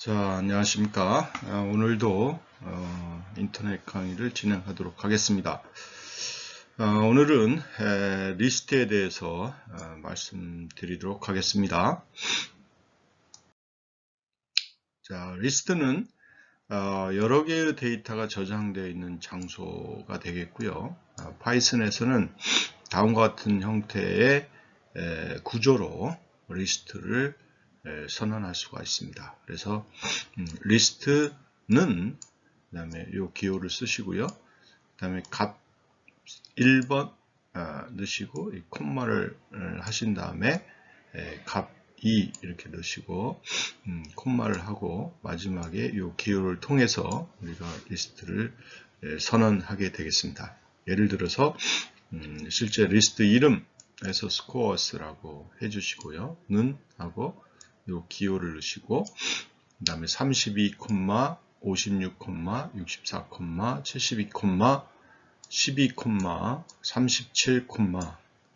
자, 안녕하십니까. 오늘도 인터넷 강의를 진행하도록 하겠습니다. 오늘은 리스트에 대해서 말씀드리도록 하겠습니다. 자, 리스트는 여러 개의 데이터가 저장되어 있는 장소가 되겠고요. 파이썬에서는 다음과 같은 형태의 구조로 리스트를 선언할 수가 있습니다. 그래서 리스트는 그 다음에 이 기호를 쓰시고요. 그 다음에 값 1번 넣으시고 이 콤마를 하신 다음에 값 2 이렇게 넣으시고 콤마를 하고 마지막에 이 기호를 통해서 우리가 리스트를 선언하게 되겠습니다. 예를 들어서 실제 리스트 이름에서 scores라고 해주시고요. 는 하고 요 기호를 넣으시고 그 다음에 32, 56, 64, 72, 12, 37, 그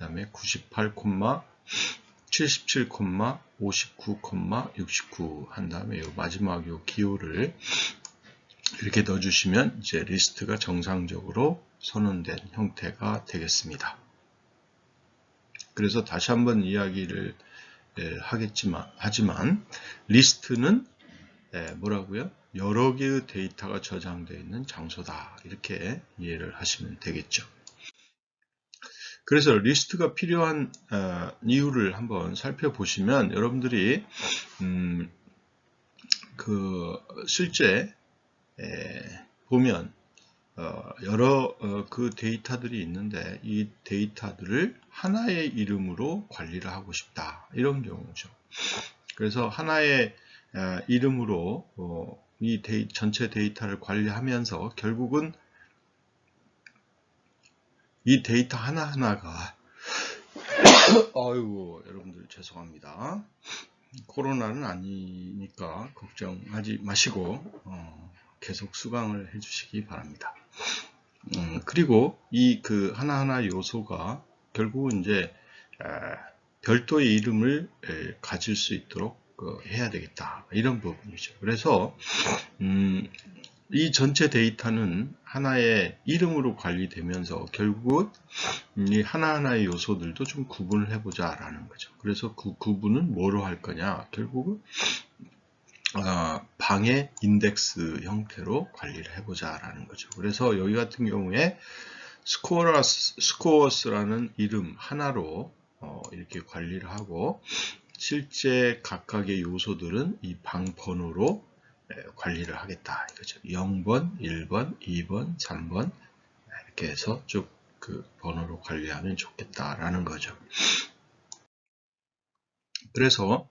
다음에 98, 77, 59, 69 한 다음에 요 마지막 요 기호를 이렇게 넣어주시면 이제 리스트가 정상적으로 선언된 형태가 되겠습니다. 그래서 다시 한번 이야기를 하지만 리스트는 뭐라고요? 여러 개의 데이터가 저장되어 있는 장소다. 이렇게 이해를 하시면 되겠죠. 그래서 리스트가 필요한 이유를 한번 살펴보시면 여러분들이 실제 보면 여러 그 데이터들이 있는데 이 데이터들을 하나의 이름으로 관리를 하고 싶다. 이런 경우죠. 그래서 하나의 이름으로 이 전체 데이터를 관리하면서 결국은 이 데이터 하나하나가 아이고 여러분들 죄송합니다. 코로나는 아니니까 걱정하지 마시고 계속 수강을 해주시기 바랍니다. 그리고 이 그 하나하나 요소가 결국은 이제 별도의 이름을 가질 수 있도록 해야 되겠다. 이런 부분이죠. 그래서 이 전체 데이터는 하나의 이름으로 관리되면서 결국은 이 하나하나의 요소들도 좀 구분을 해보자 라는 거죠. 그래서 그 구분은 뭐로 할 거냐? 결국은 방의 인덱스 형태로 관리를 해보자 라는 거죠. 그래서 여기 같은 경우에 scores라는 이름 하나로 이렇게 관리를 하고 실제 각각의 요소들은 이 방 번호로 관리를 하겠다 이거죠. 0번, 1번, 2번, 3번 이렇게 해서 쭉 그 번호로 관리하면 좋겠다라는 거죠. 그래서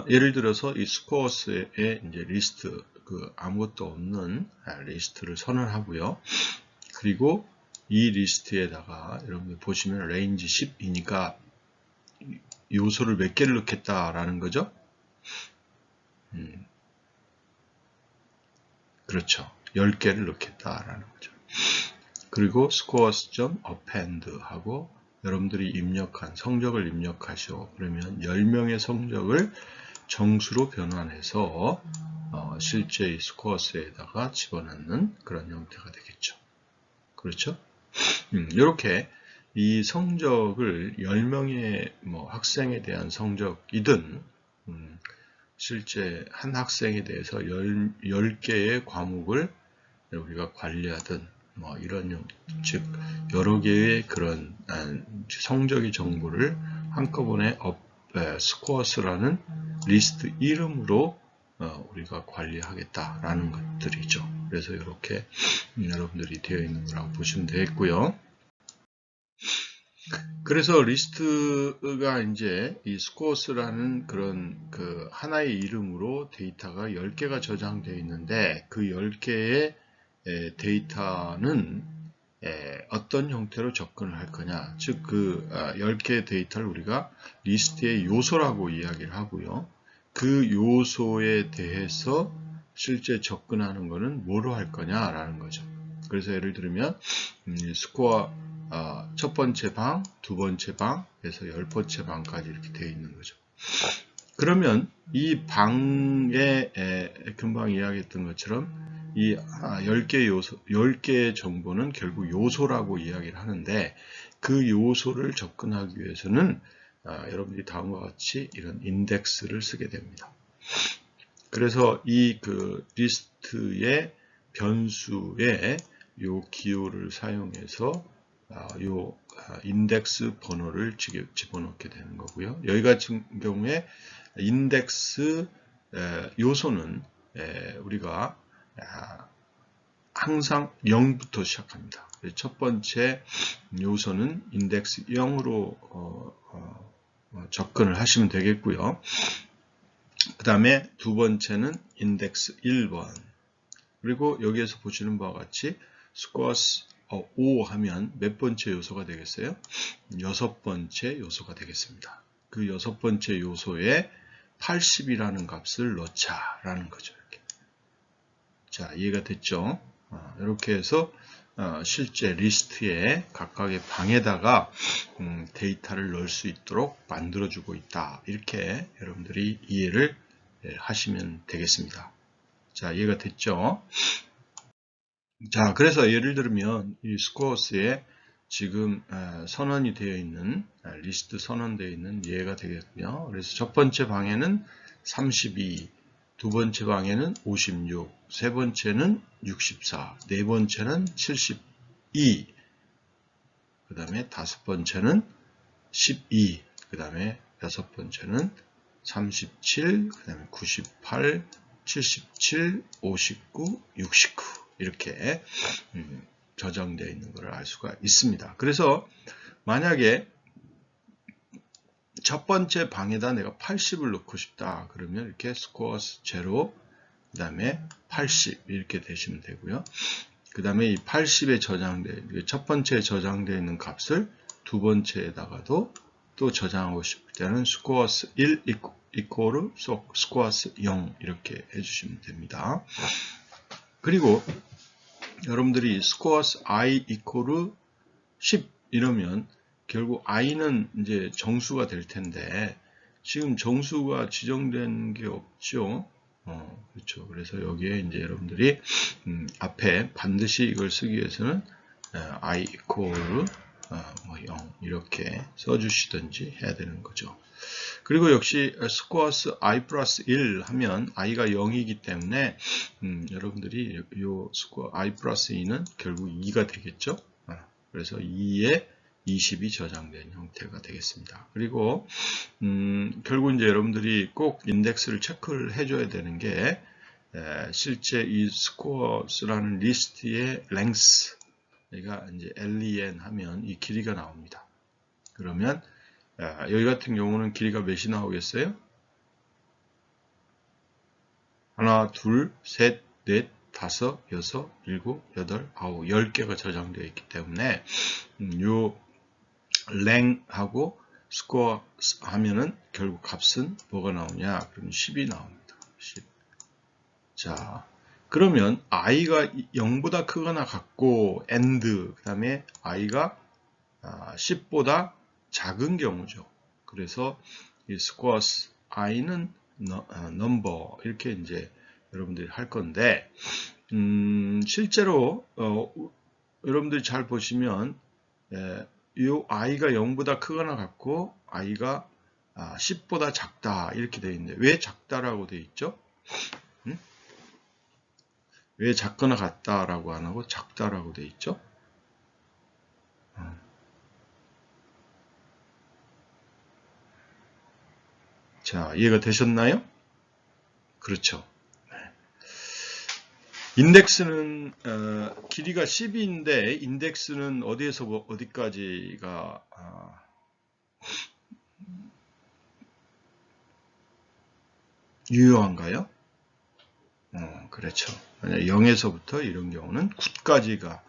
예를 들어서 이 scores의 이제 리스트 아무것도 없는 리스트를 선언하고요. 그리고 이 리스트에다가 여러분들 보시면 range 10이니까 요소를 몇 개를 넣겠다라는 거죠. 그렇죠. 10개를 넣겠다라는 거죠. 그리고 scores.append 하고 여러분들이 입력한 성적을 입력하시오. 그러면 10명의 성적을 정수로 변환해서 실제 scores에다가 집어넣는 그런 형태가 되겠죠. 그렇죠? 이렇게 이 성적을 10명의 학생에 대한 성적이든 실제 한 학생에 대해서 10개의 과목을 우리가 관리하든 이런 즉 여러 개의 그런 성적의 정보를 한꺼번에 scores라는 리스트 이름으로 우리가 관리하겠다라는 것들이죠. 그래서 이렇게 여러분들이 되어 있는 거라고 보시면 되겠고요. 그래서 리스트가 이제 이 scores라는 그런 그 하나의 이름으로 데이터가 10개가 저장되어 있는데 그 10개의 데이터는 어떤 형태로 접근을 할 거냐. 즉 그 10개의 데이터를 우리가 리스트의 요소라고 이야기를 하고요. 그 요소에 대해서 실제 접근하는 거는 뭐로 할 거냐라는 거죠. 그래서 예를 들면 스코어 첫 번째 방, 두 번째 방에서 10번째 방까지 이렇게 되어 있는 거죠. 그 그러면 이 방에 금방 이야기했던 것처럼 이 10개 요소, 10개의 정보는 결국 요소라고 이야기를 하는데 그 요소를 접근하기 위해서는 여러분들이 다음과 같이 이런 인덱스를 쓰게 됩니다. 그래서 이 그 리스트의 변수에 요 기호를 사용해서 요 인덱스 번호를 집어넣게 되는 거고요. 여기 같은 경우에 인덱스 요소는 우리가 항상 0부터 시작합니다. 첫 번째 요소는 인덱스 0으로 접근을 하시면 되겠고요. 그 다음에 두 번째는 인덱스 1번. 그리고 여기에서 보시는 바와 같이 스쿼어스 5 하면 몇 번째 요소가 되겠어요? 6번째 요소가 되겠습니다. 그 6번째 요소에 80이라는 값을 넣자라는 거죠. 이렇게. 자, 이해가 됐죠? 이렇게 해서 실제 리스트에 각각의 방에다가 데이터를 넣을 수 있도록 만들어주고 있다. 이렇게 여러분들이 이해를 하시면 되겠습니다. 자, 이해가 됐죠? 자, 그래서 예를 들면 이 스코어스에 지금 선언이 되어 있는 리스트 선언되어 있는 예가 되겠군요. 그래서 첫 번째 방에는 32, 두 번째 방에는 56, 세 번째는 64, 네 번째는 72, 그 다음에 다섯 번째는 12, 그 다음에 여섯 번째는 37, 그 다음에 98, 77, 59, 69 이렇게 저장되어 있는 것을 알 수가 있습니다. 그래서 만약에 첫 번째 방에다 내가 80을 넣고 싶다 그러면 이렇게 스코어스 0, 그 다음에 80 이렇게 되시면 되고요. 그 다음에 이 80에 저장되어 첫 번째에 저장되어 있는 값을 두 번째에다가도 또 저장하고 싶을 때는 스코어스 1 이코르 스코어스 0 이렇게 해주시면 됩니다. 그리고 여러분들이 스코어스 i 이코르 10 이러면 결국 i는 이제 정수가 될 텐데 지금 정수가 지정된 게 없죠. 그렇죠. 그래서 여기에 이제 여러분들이 앞에 반드시 이걸 쓰기 위해서는 i 이코르 0 이렇게 써주시든지 해야 되는 거죠. 그리고 역시 스코어스 i 플러스 1 하면 i가 0이기 때문에 여러분들이 이 스코어 i 플러스 2는 결국 2가 되겠죠. 그래서 2에 20이 저장된 형태가 되겠습니다. 그리고 결국 이제 여러분들이 꼭 인덱스를 체크를 해줘야 되는 게 실제 이 스코어스라는 리스트의 length 여기가 이제 len 하면 이 길이가 나옵니다. 그러면 여기 같은 경우는 길이가 몇이 나오겠어요? 하나, 둘, 셋, 넷, 다섯, 여섯, 일곱, 여덟, 아홉, 10개가 저장되어 있기 때문에 요 랭하고 스코어 하면은 결국 값은 뭐가 나오냐? 그럼 10이 나옵니다. 10. 자, 그러면 i가 0보다 크거나 같고 and 그 다음에 i가 10보다 작은 경우죠. 그래서 이 스코어스 i는 넘버 이렇게 이제 여러분들이 할 건데 실제로 여러분들이 잘 보시면 이 i가 0보다 크거나 같고 i가 10보다 작다 이렇게 되어 있는데 왜 작다라고 되어 있죠? 왜 작거나 같다라고 안 하고 작다라고 되어 있죠? 자, 이해가 되셨나요? 그렇죠. 인덱스는 길이가 10인데 인덱스는 어디에서 어디까지가 유효한가요? 그렇죠. 0에서부터 이런 경우는 9까지가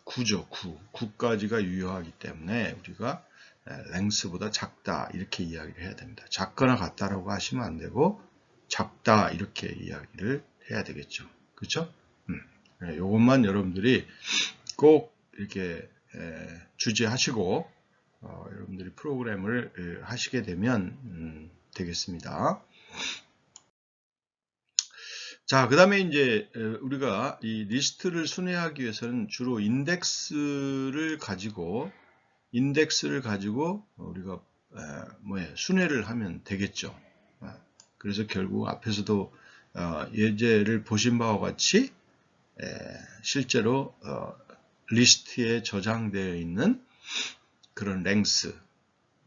9죠. 9까지가 유효하기 때문에 우리가 랭스보다 작다 이렇게 이야기를 해야 됩니다. 작거나 같다라고 하시면 안 되고 작다 이렇게 이야기를 해야 되겠죠. 그렇죠? 이것만 여러분들이 꼭 이렇게 주제하시고 여러분들이 프로그램을 하시게 되면 되겠습니다. 자, 그 다음에 이제 우리가 이 리스트를 순회하기 위해서는 주로 인덱스를 가지고 우리가 순회를 하면 되겠죠. 그래서 결국 앞에서도 예제를 보신 바와 같이 실제로 리스트에 저장되어 있는 그런 랭스,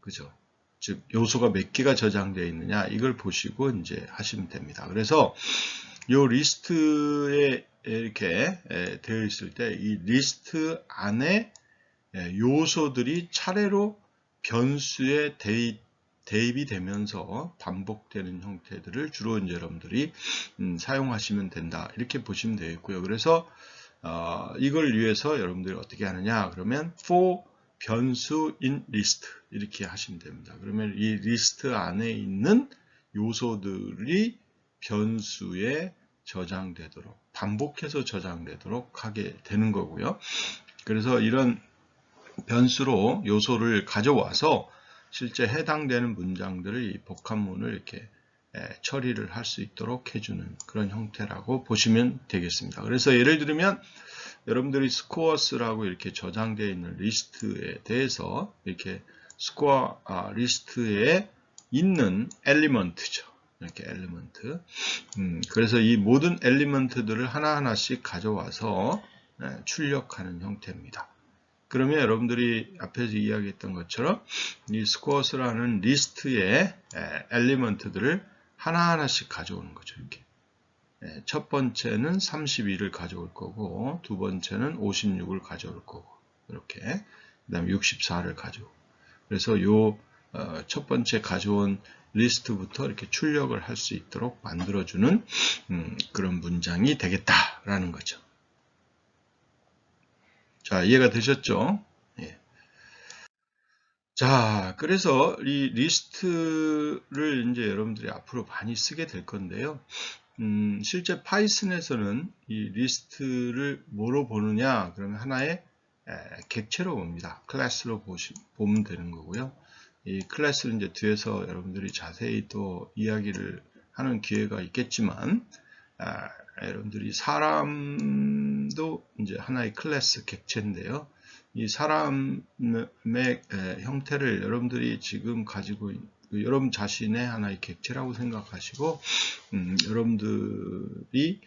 그죠? 즉 요소가 몇 개가 저장되어 있느냐 이걸 보시고 이제 하시면 됩니다. 그래서 요 리스트에 이렇게 되어 있을 때 이 리스트 안에 요소들이 차례로 변수에 대입이 되면서 반복되는 형태들을 주로 이제 여러분들이 사용하시면 된다 이렇게 보시면 되겠고요. 그래서 이걸 위해서 여러분들이 어떻게 하느냐 그러면 for 변수 in list 이렇게 하시면 됩니다. 그러면 이 리스트 안에 있는 요소들이 변수에 저장되도록 반복해서 저장되도록 하게 되는 거고요. 그래서 이런 변수로 요소를 가져와서 실제 해당되는 문장들을 이 복합문을 이렇게 처리를 할 수 있도록 해주는 그런 형태라고 보시면 되겠습니다. 그래서 예를 들면 여러분들이 스코어스라고 이렇게 저장되어 있는 리스트에 대해서 이렇게 스코어 리스트에 있는 엘리먼트죠. 이렇게 엘리먼트. 그래서 이 모든 엘리먼트들을 하나하나씩 가져와서 출력하는 형태입니다. 그러면 여러분들이 앞에서 이야기했던 것처럼 이 스코어스라는 리스트의 엘리먼트들을 하나하나씩 가져오는 거죠. 이렇게. 첫 번째는 32를 가져올 거고, 두 번째는 56을 가져올 거고, 이렇게. 그 다음에 64를 가져오고. 그래서 요 첫 번째 가져온 리스트부터 이렇게 출력을 할 수 있도록 만들어주는 그런 문장이 되겠다라는 거죠. 자, 이해가 되셨죠? 예. 자, 그래서 이 리스트를 이제 여러분들이 앞으로 많이 쓰게 될 건데요. 실제 파이썬에서는 이 리스트를 뭐로 보느냐? 그러면 하나의 객체로 봅니다. 클래스로 보면 되는 거고요. 이 클래스는 이제 뒤에서 여러분들이 자세히 또 이야기를 하는 기회가 있겠지만, 여러분들이 사람도 이제 하나의 클래스 객체인데요. 이 사람의 형태를 여러분들이 지금 가지고 여러분 자신의 하나의 객체라고 생각하시고 여러분들이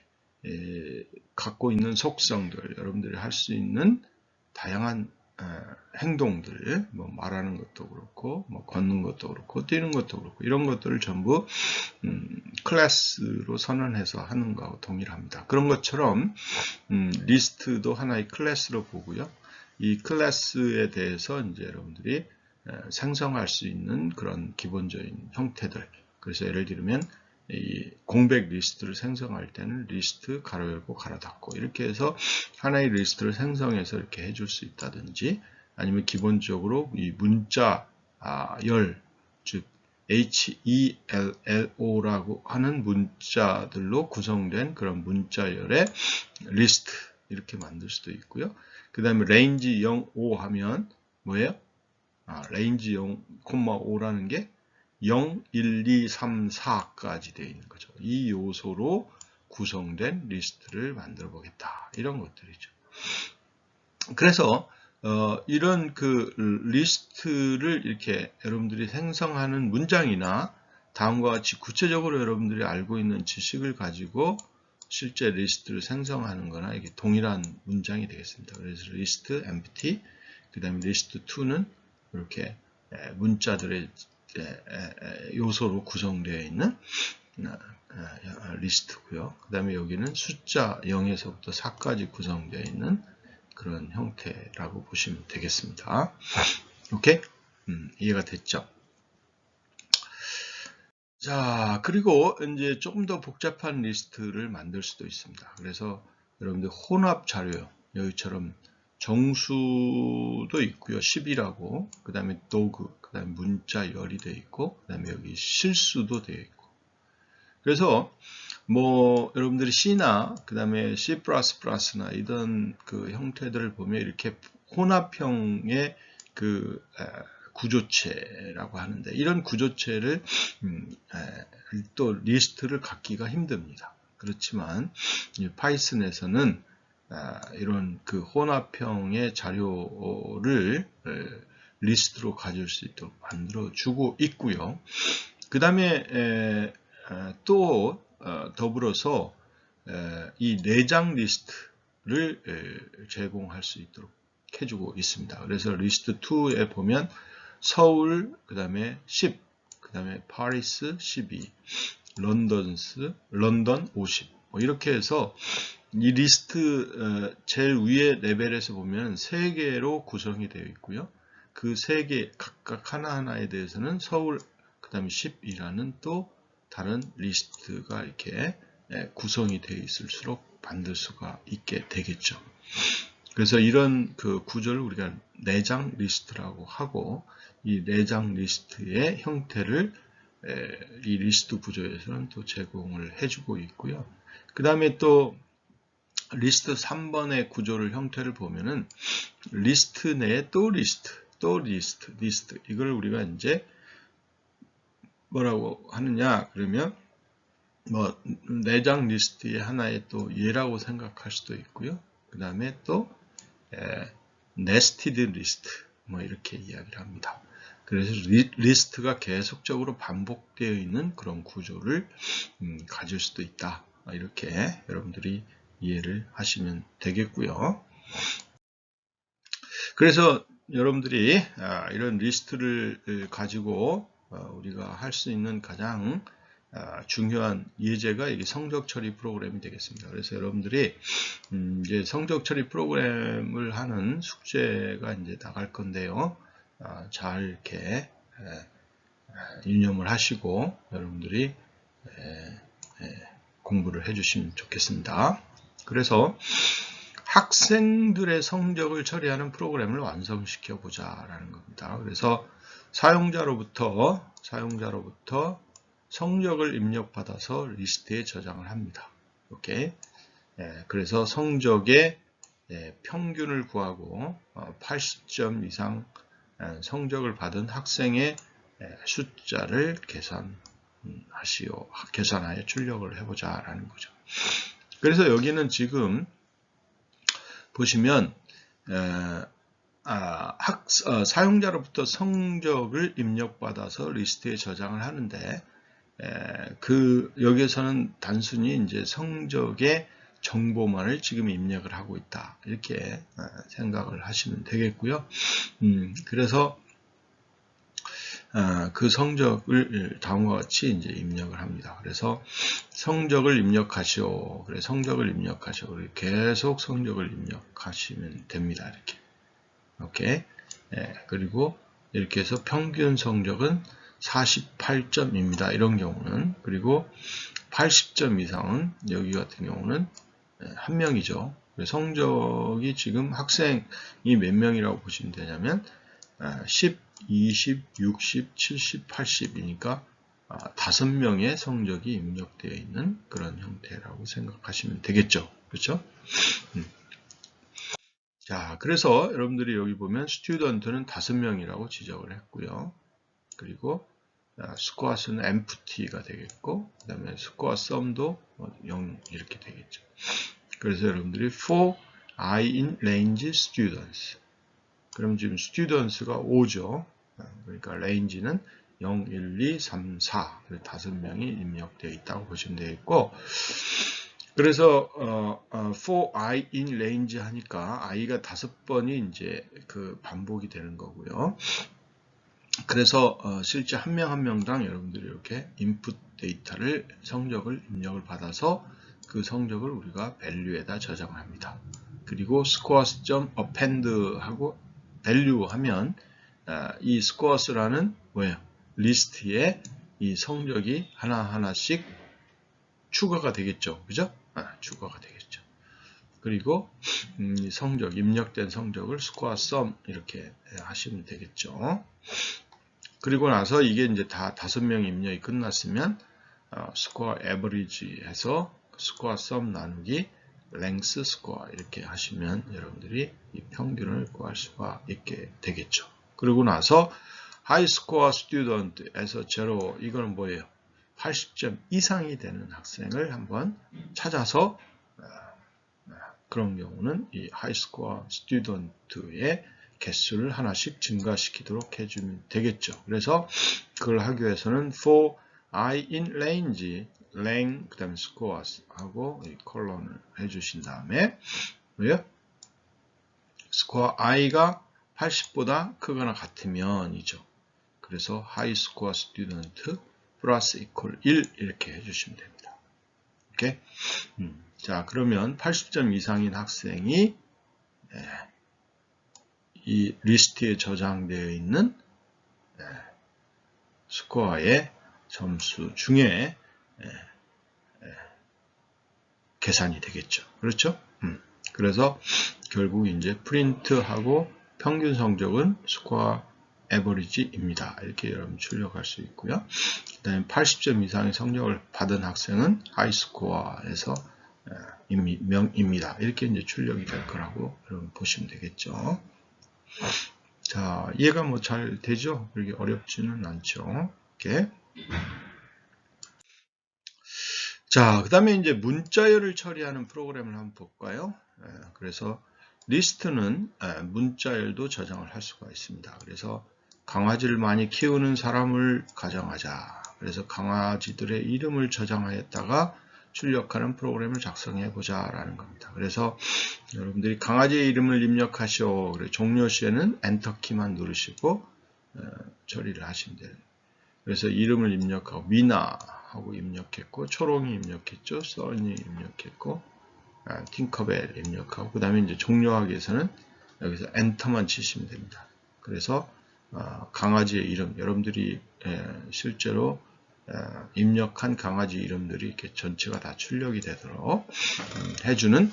갖고 있는 속성들, 여러분들이 할 수 있는 다양한 행동들, 뭐 말하는 것도 그렇고, 뭐 걷는 것도 그렇고, 뛰는 것도 그렇고, 이런 것들을 전부 클래스로 선언해서 하는 거하고 동일합니다. 그런 것처럼 리스트도 하나의 클래스로 보고요. 이 클래스에 대해서 이제 여러분들이 생성할 수 있는 그런 기본적인 형태들. 그래서 예를 들면 이 공백 리스트를 생성할 때는 리스트 가로 열고 가로 닫고 이렇게 해서 하나의 리스트를 생성해서 이렇게 해줄 수 있다든지 아니면 기본적으로 이 문자열 즉 HELLO라고 하는 문자들로 구성된 그런 문자열의 리스트 이렇게 만들 수도 있고요. 그 다음에 range 0, 5 하면 뭐예요? range 0, 5라는 게 0, 1, 2, 3, 4까지 되어 있는 거죠. 이 요소로 구성된 리스트를 만들어 보겠다. 이런 것들이죠. 그래서 이런 그 리스트를 이렇게 여러분들이 생성하는 문장이나 다음과 같이 구체적으로 여러분들이 알고 있는 지식을 가지고 실제 리스트를 생성하는 거나 이게 동일한 문장이 되겠습니다. 그래서 리스트 empty, 그 다음에 리스트 2는 이렇게 문자들의 요소로 구성되어 있는 리스트고요. 그 다음에 여기는 숫자 0에서부터 4까지 구성되어 있는 그런 형태라고 보시면 되겠습니다. 오케이? 이해가 됐죠? 자, 그리고 이제 조금 더 복잡한 리스트를 만들 수도 있습니다. 그래서 여러분들 혼합 자료, 여기처럼 정수도 있고요. 10이라고, 그 다음에 도구, 그 다음에 문자열이 되어 있고, 그 다음에 여기 실수도 되어 있고. 그래서 뭐 여러분들이 C나 그 다음에 C++나 이런 그 형태들을 보면 이렇게 혼합형의 그 구조체라고 하는데 이런 구조체를 또 리스트를 갖기가 힘듭니다. 그렇지만 파이썬에서는 이런 그 혼합형의 자료를 리스트로 가질 수 있도록 만들어 주고 있고요. 그 다음에 또 더불어서 이 내장 리스트를 제공할 수 있도록 해주고 있습니다. 그래서 리스트 2에 보면 서울, 그 다음에 10, 그 다음에 파리스 12, 런던 50, 이렇게 해서 이 리스트 제일 위에 레벨에서 보면 3개로 구성이 되어 있고요. 그 3개 각각 하나하나에 대해서는 서울, 그 다음에 10이라는 또 다른 리스트가 이렇게 구성이 되어 있을수록 만들 수가 있게 되겠죠. 그래서 이런 그 구조를 우리가 내장 리스트라고 하고, 이 내장 리스트의 형태를 이 리스트 구조에서는 또 제공을 해주고 있고요. 그 다음에 또 리스트 3번의 구조를 형태를 보면은 리스트 내에 또 리스트 이걸 우리가 이제 뭐라고 하느냐 그러면 뭐 내장 리스트의 하나의 또 예라고 생각할 수도 있고요. 그 다음에 또 네스티드 리스트 뭐 이렇게 이야기를 합니다. 그래서 리스트가 계속적으로 반복되어 있는 그런 구조를 가질 수도 있다. 이렇게 여러분들이 이해를 하시면 되겠고요. 그래서 여러분들이 이런 리스트를 가지고 우리가 할 수 있는 가장 중요한 예제가 이게 성적 처리 프로그램이 되겠습니다. 그래서 여러분들이 이제 성적 처리 프로그램을 하는 숙제가 이제 나갈 건데요. 잘 이렇게 유념을 하시고 여러분들이 공부를 해주시면 좋겠습니다. 그래서 학생들의 성적을 처리하는 프로그램을 완성시켜 보자라는 겁니다. 그래서 사용자로부터 성적을 입력받아서 리스트에 저장을 합니다. 이렇게 그래서 성적의 평균을 구하고 80점 이상 성적을 받은 학생의 숫자를 계산하여 출력을 해보자라는 거죠. 그래서 여기는 지금 보시면 사용자로부터 성적을 입력받아서 리스트에 저장을 하는데 여기에서는 단순히 이제 성적의 정보만을 지금 입력을 하고 있다 이렇게 생각을 하시면 되겠고요. 그래서 그 성적을 다음과 같이 이제 입력을 합니다. 그래서 성적을 입력하시오. 그래 성적을 입력하시오. 계속 성적을 입력하시면 됩니다. 이렇게. 그리고 이렇게 해서 평균 성적은 48점입니다. 이런 경우는 그리고 80점 이상은 여기 같은 경우는 한 명이죠. 성적이 지금 학생이 몇 명이라고 보시면 되냐면 10, 20, 60, 70, 80이니까 5명의 성적이 입력되어 있는 그런 형태라고 생각하시면 되겠죠. 그렇죠? 자, 그래서 여러분들이 여기 보면 스튜던트는 5명이라고 지적을 했고요. 그리고 스코어 수는 empty가 되겠고, 그 다음에 스코어 썸도 0 이렇게 되겠죠. 그래서 여러분들이 for I in range students. 그럼 지금 students가 5죠. 그러니까 range는 0, 1, 2, 3, 4. 5명이 입력되어 있다고 보시면 되겠고, 그래서 for I in range 하니까 i가 5번이 이제 그 반복이 되는 거고요. 그래서 실제 한 명 한 명당 여러분들이 이렇게 인풋 데이터를 성적을 입력을 받아서 그 성적을 우리가 value에다 저장을 합니다. 그리고 scores.append 하고 value 하면 이 scores라는 뭐예요? 리스트에 이 성적이 하나하나씩 추가가 되겠죠. 그죠? 추가가 되겠죠. 그리고 성적, 입력된 성적을 score sum 이렇게 하시면 되겠죠. 그리고 나서 이게 이제 다 5명 입력이 끝났으면 score average 해서 score sum 나누기 length score 이렇게 하시면 여러분들이 이 평균을 구할 수가 있게 되겠죠. 그리고 나서 high score student에서 0 이거는 뭐예요? 80점 이상이 되는 학생을 한번 찾아서 그런 경우는 이 하이스코어 스튜던트의 개수를 하나씩 증가시키도록 해주면 되겠죠. 그래서 그걸 하기 위해서는 for i in range, rank, 그 다음에 scores 하고 이 콜론을 해주신 다음에 뭐예요? 스코어 i가 80보다 크거나 같으면이죠. 그래서 high score student 플러스 equal 1 이렇게 해주시면 됩니다. 오케이? 자, 그러면 80점 이상인 학생이 이 리스트에 저장되어 있는 스코어의 점수 중에 계산이 되겠죠. 그렇죠? 그래서 결국 이제 프린트하고 평균 성적은 스코어 에버리지입니다. 이렇게 여러분 출력할 수 있고요. 그 다음에 80점 이상의 성적을 받은 학생은 하이스코어에서 입니다. 이렇게 이제 출력이 될 거라고 여러분 보시면 되겠죠. 자, 이해가 뭐 잘 되죠? 그렇게 어렵지는 않죠. 이렇게. 자, 그 다음에 이제 문자열을 처리하는 프로그램을 한번 볼까요? 그래서 리스트는 문자열도 저장을 할 수가 있습니다. 그래서 강아지를 많이 키우는 사람을 가정하자. 그래서 강아지들의 이름을 저장하였다가 출력하는 프로그램을 작성해 보자 라는 겁니다. 그래서 여러분들이 강아지의 이름을 입력하시오. 종료 시에는 엔터키만 누르시고 처리를 하시면 돼요. 그래서 이름을 입력하고 미나 하고 입력했고 초롱이 입력했죠. 써니 입력했고 팅커벨 입력하고 그 다음에 이제 종료하기 위해서는 여기서 엔터만 치시면 됩니다. 그래서 강아지의 이름 여러분들이 실제로 입력한 강아지 이름들이 이렇게 전체가 다 출력이 되도록 해주는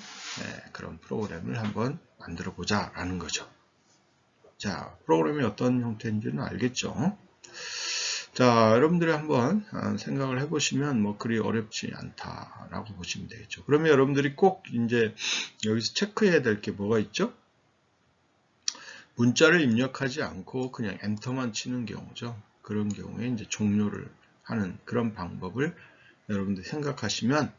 그런 프로그램을 한번 만들어 보자 라는 거죠. 자, 프로그램이 어떤 형태인지는 알겠죠? 자, 여러분들이 한번 생각을 해보시면 뭐 그리 어렵지 않다라고 보시면 되겠죠. 그러면 여러분들이 꼭 이제 여기서 체크해야 될 게 뭐가 있죠? 문자를 입력하지 않고 그냥 엔터만 치는 경우죠. 그런 경우에 이제 종료를 하는 그런 방법을 여러분들이 생각하시면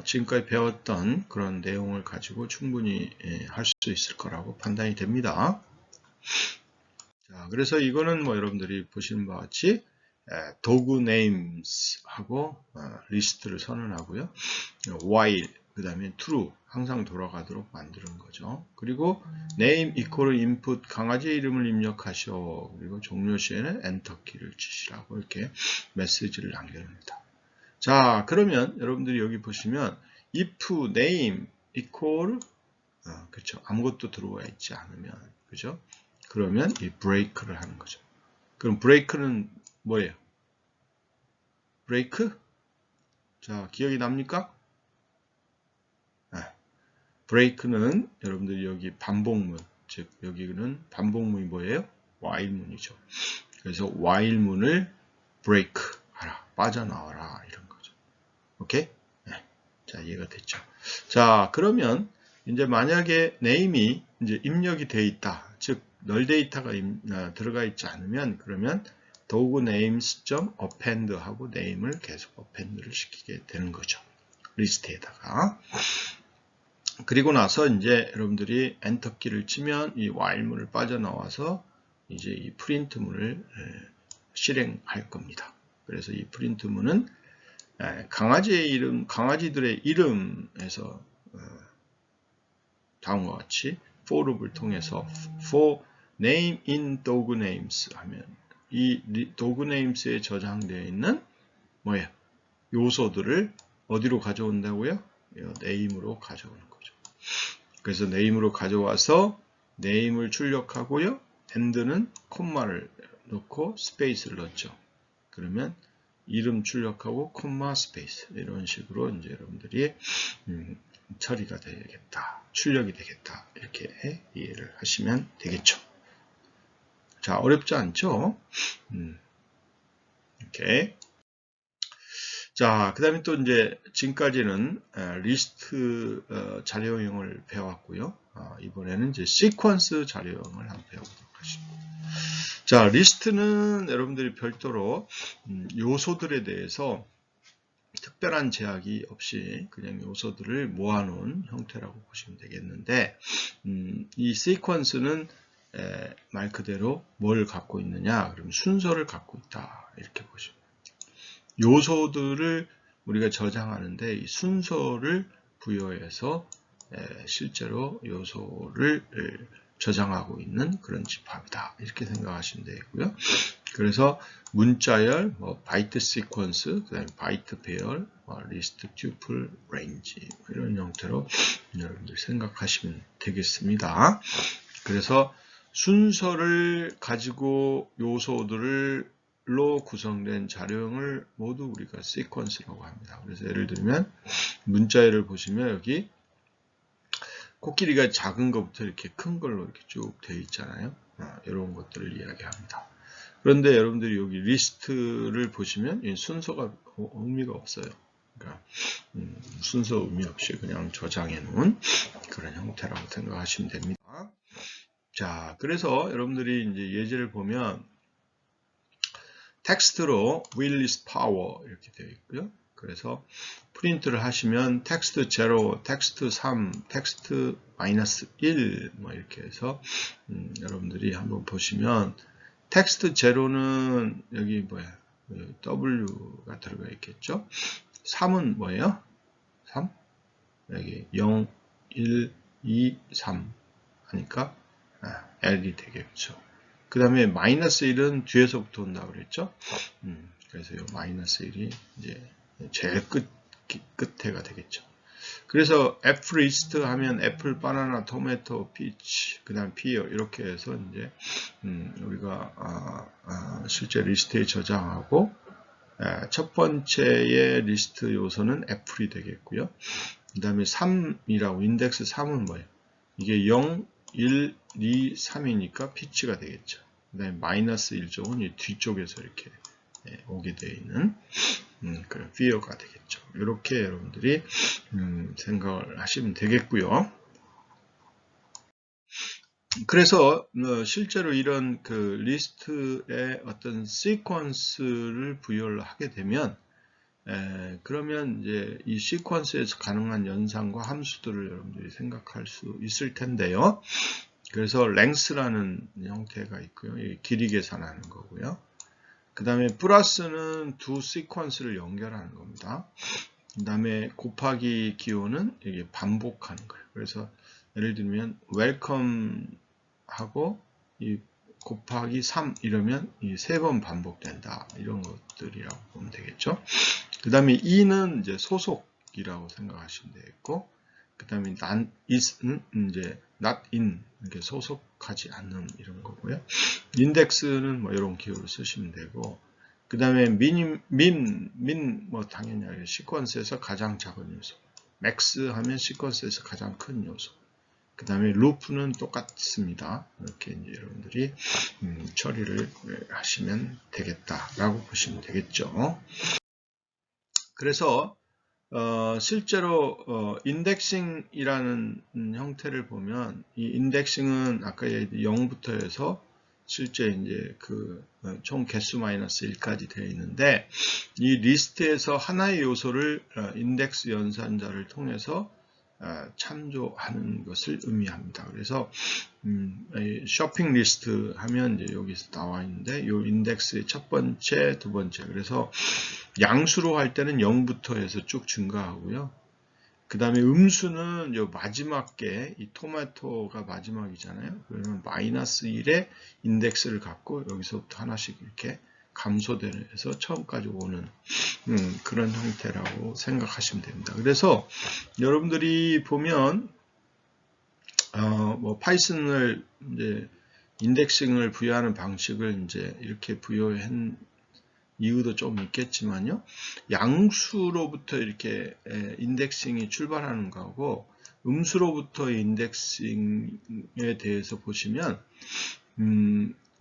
지금까지 배웠던 그런 내용을 가지고 충분히 할 수 있을 거라고 판단이 됩니다. 자, 그래서 이거는 뭐 여러분들이 보시는 바와 같이 도구 names 하고 리스트를 선언하고요. while 그 다음에 true 항상 돌아가도록 만드는 거죠. 그리고 name equal input 강아지 이름을 입력하시오. 그리고 종료 시에는 엔터 키를 치시라고 이렇게 메시지를 남겨놓습니다. 자, 그러면 여러분들이 여기 보시면 if name equal 그렇죠. 아무것도 들어와 있지 않으면 그죠? 그러면 이 break를 하는 거죠. 그럼 break는 뭐예요? break? 자, 기억이 납니까? break는 여러분들이 여기 반복문, 즉 여기는 반복문이 뭐예요? while문이죠. 그래서 while문을 break 하라, 빠져나와라 이런 거죠. 오케이? 자, 이해가 됐죠. 자, 그러면 이제 만약에 name이 이제 입력이 되어 있다, 즉 null 데이터가 들어가 있지 않으면 그러면 도구 names.append 하고 name을 계속 append를 시키게 되는 거죠. 리스트에다가. 그리고 나서 이제 여러분들이 엔터 키를 치면 이 while문을 빠져나와서 이제 이 프린트문을 실행할 겁니다. 그래서 이 프린트문은 강아지의 이름, 강아지들의 이름에서 다음과 같이 for loop을 통해서 for name in dog names 하면 이 dog names에 저장되어 있는 뭐예요? 요소들을 어디로 가져온다고요? name으로 가져오는 거죠. 그래서 name으로 가져와서 name을 출력하고요. and는 콤마를 넣고 스페이스를 넣었죠. 그러면 이름 출력하고 콤마 스페이스 이런 식으로 이제 여러분들이 처리가 되겠다, 출력이 되겠다 이렇게 이해를 하시면 되겠죠. 자, 어렵지 않죠? 이렇게. 자, 그 다음에 또 이제 지금까지는 리스트 자료형을 배워왔고요. 이번에는 이제 시퀀스 자료형을 한번 배워보도록 하겠습니다. 자, 리스트는 여러분들이 별도로 요소들에 대해서 특별한 제약이 없이 그냥 요소들을 모아놓은 형태라고 보시면 되겠는데, 이 시퀀스는 말 그대로 뭘 갖고 있느냐? 그러면 순서를 갖고 있다. 이렇게 보시면 됩니다. 요소들을 우리가 저장하는데 이 순서를 부여해서 실제로 요소를 저장하고 있는 그런 집합이다. 이렇게 생각하시면 되고요. 그래서 문자열, 바이트 시퀀스, 그다음에 바이트 배열, 리스트 튜플 레인지 이런 형태로 여러분들 생각하시면 되겠습니다. 그래서 순서를 가지고 요소들로 구성된 자료형을 모두 우리가 시퀀스라고 합니다. 그래서 예를 들면 문자열을 보시면 여기 코끼리가 작은 것부터 이렇게 큰 걸로 이렇게 쭉 되어 있잖아요. 이런 것들을 이야기합니다. 그런데 여러분들이 여기 리스트를 보시면 이 순서가 의미가 없어요. 그러니까 순서 의미 없이 그냥 저장해 놓은 그런 형태라고 생각하시면 됩니다. 자, 그래서 여러분들이 이제 예제를 보면 텍스트로 will is power 이렇게 되어 있고요. 그래서 프린트를 하시면 텍스트 0, 텍스트 3, 텍스트 마이너스 1 뭐 이렇게 해서 여러분들이 한번 보시면 텍스트 0는 여기 뭐야? W가 들어가 있겠죠? 3은 뭐예요? 3? 여기 0, 1, 2, 3 하니까 L이 되겠죠. 그 다음에 마이너스 1은 뒤에서부터 온다고 그랬죠? 그래서 이 마이너스 1이 이제 제일 끝에가 되겠죠. 그래서 F 리스트 하면 애플, 바나나, 토마토, 피치, 그 다음 피어 이렇게 해서 이제 우리가 실제 리스트에 저장하고 첫 번째의 리스트 요소는 애플이 되겠고요. 그 다음에 3이라고 인덱스 3은 뭐예요? 이게 0, 1, 2, 3이니까 피치가 되겠죠. 그 다음에 마이너스 1쪽은 이 뒤쪽에서 이렇게 오게 되어 있는 그런 fear가 되겠죠. 이렇게 여러분들이 생각을 하시면 되겠고요. 그래서 실제로 이런 그 리스트의 어떤 시퀀스를 부여를 하게 되면 그러면 이제 이 시퀀스에서 가능한 연산과 함수들을 여러분들이 생각할 수 있을 텐데요. 그래서 length라는 형태가 있고요. 길이 계산하는 거고요. 그 다음에 플러스는 두 시퀀스를 연결하는 겁니다. 그 다음에 곱하기 기호는 이게 반복하는 거예요. 그래서 예를 들면 welcome 하고 이 곱하기 3 이러면 이 3번 반복된다. 이런 것들이라고 보면 되겠죠. 그 다음에 e는 이제 소속이라고 생각하시면 되겠고, 그 다음에 not is는 이제 not in 이렇게 소속하지 않는 이런 거고요. 인덱스는 뭐 이런 기호를 쓰시면 되고, 그 다음에 min 뭐 당연히 시퀀스에서 가장 작은 요소, max 하면 시퀀스에서 가장 큰 요소. 그 다음에 루프는 똑같습니다. 이렇게 이제 여러분들이 처리를 하시면 되겠다라고 보시면 되겠죠. 그래서 실제로 인덱싱이라는 형태를 보면 이 인덱싱은 아까 0부터 해서 실제 이제 그 총 개수 마이너스 1까지 되어 있는데 이 리스트에서 하나의 요소를 인덱스 연산자를 통해서 참조하는 것을 의미합니다. 그래서 쇼핑 리스트 하면 이제 여기서 나와 있는데 이 인덱스의 첫 번째, 두 번째. 그래서 양수로 할 때는 0부터 해서 쭉 증가하고요. 그 다음에 음수는 요 마지막 게 이 토마토가 마지막이잖아요. 그러면 마이너스 1의 인덱스를 갖고 여기서부터 하나씩 이렇게 감소돼서 처음까지 오는 그런 형태라고 생각하시면 됩니다. 그래서 여러분들이 보면 뭐 파이썬을 이제 인덱싱을 부여하는 방식을 이제 이렇게 부여한 이유도 좀 있겠지만요. 양수로부터 이렇게 인덱싱이 출발하는 거고 음수로부터 인덱싱에 대해서 보시면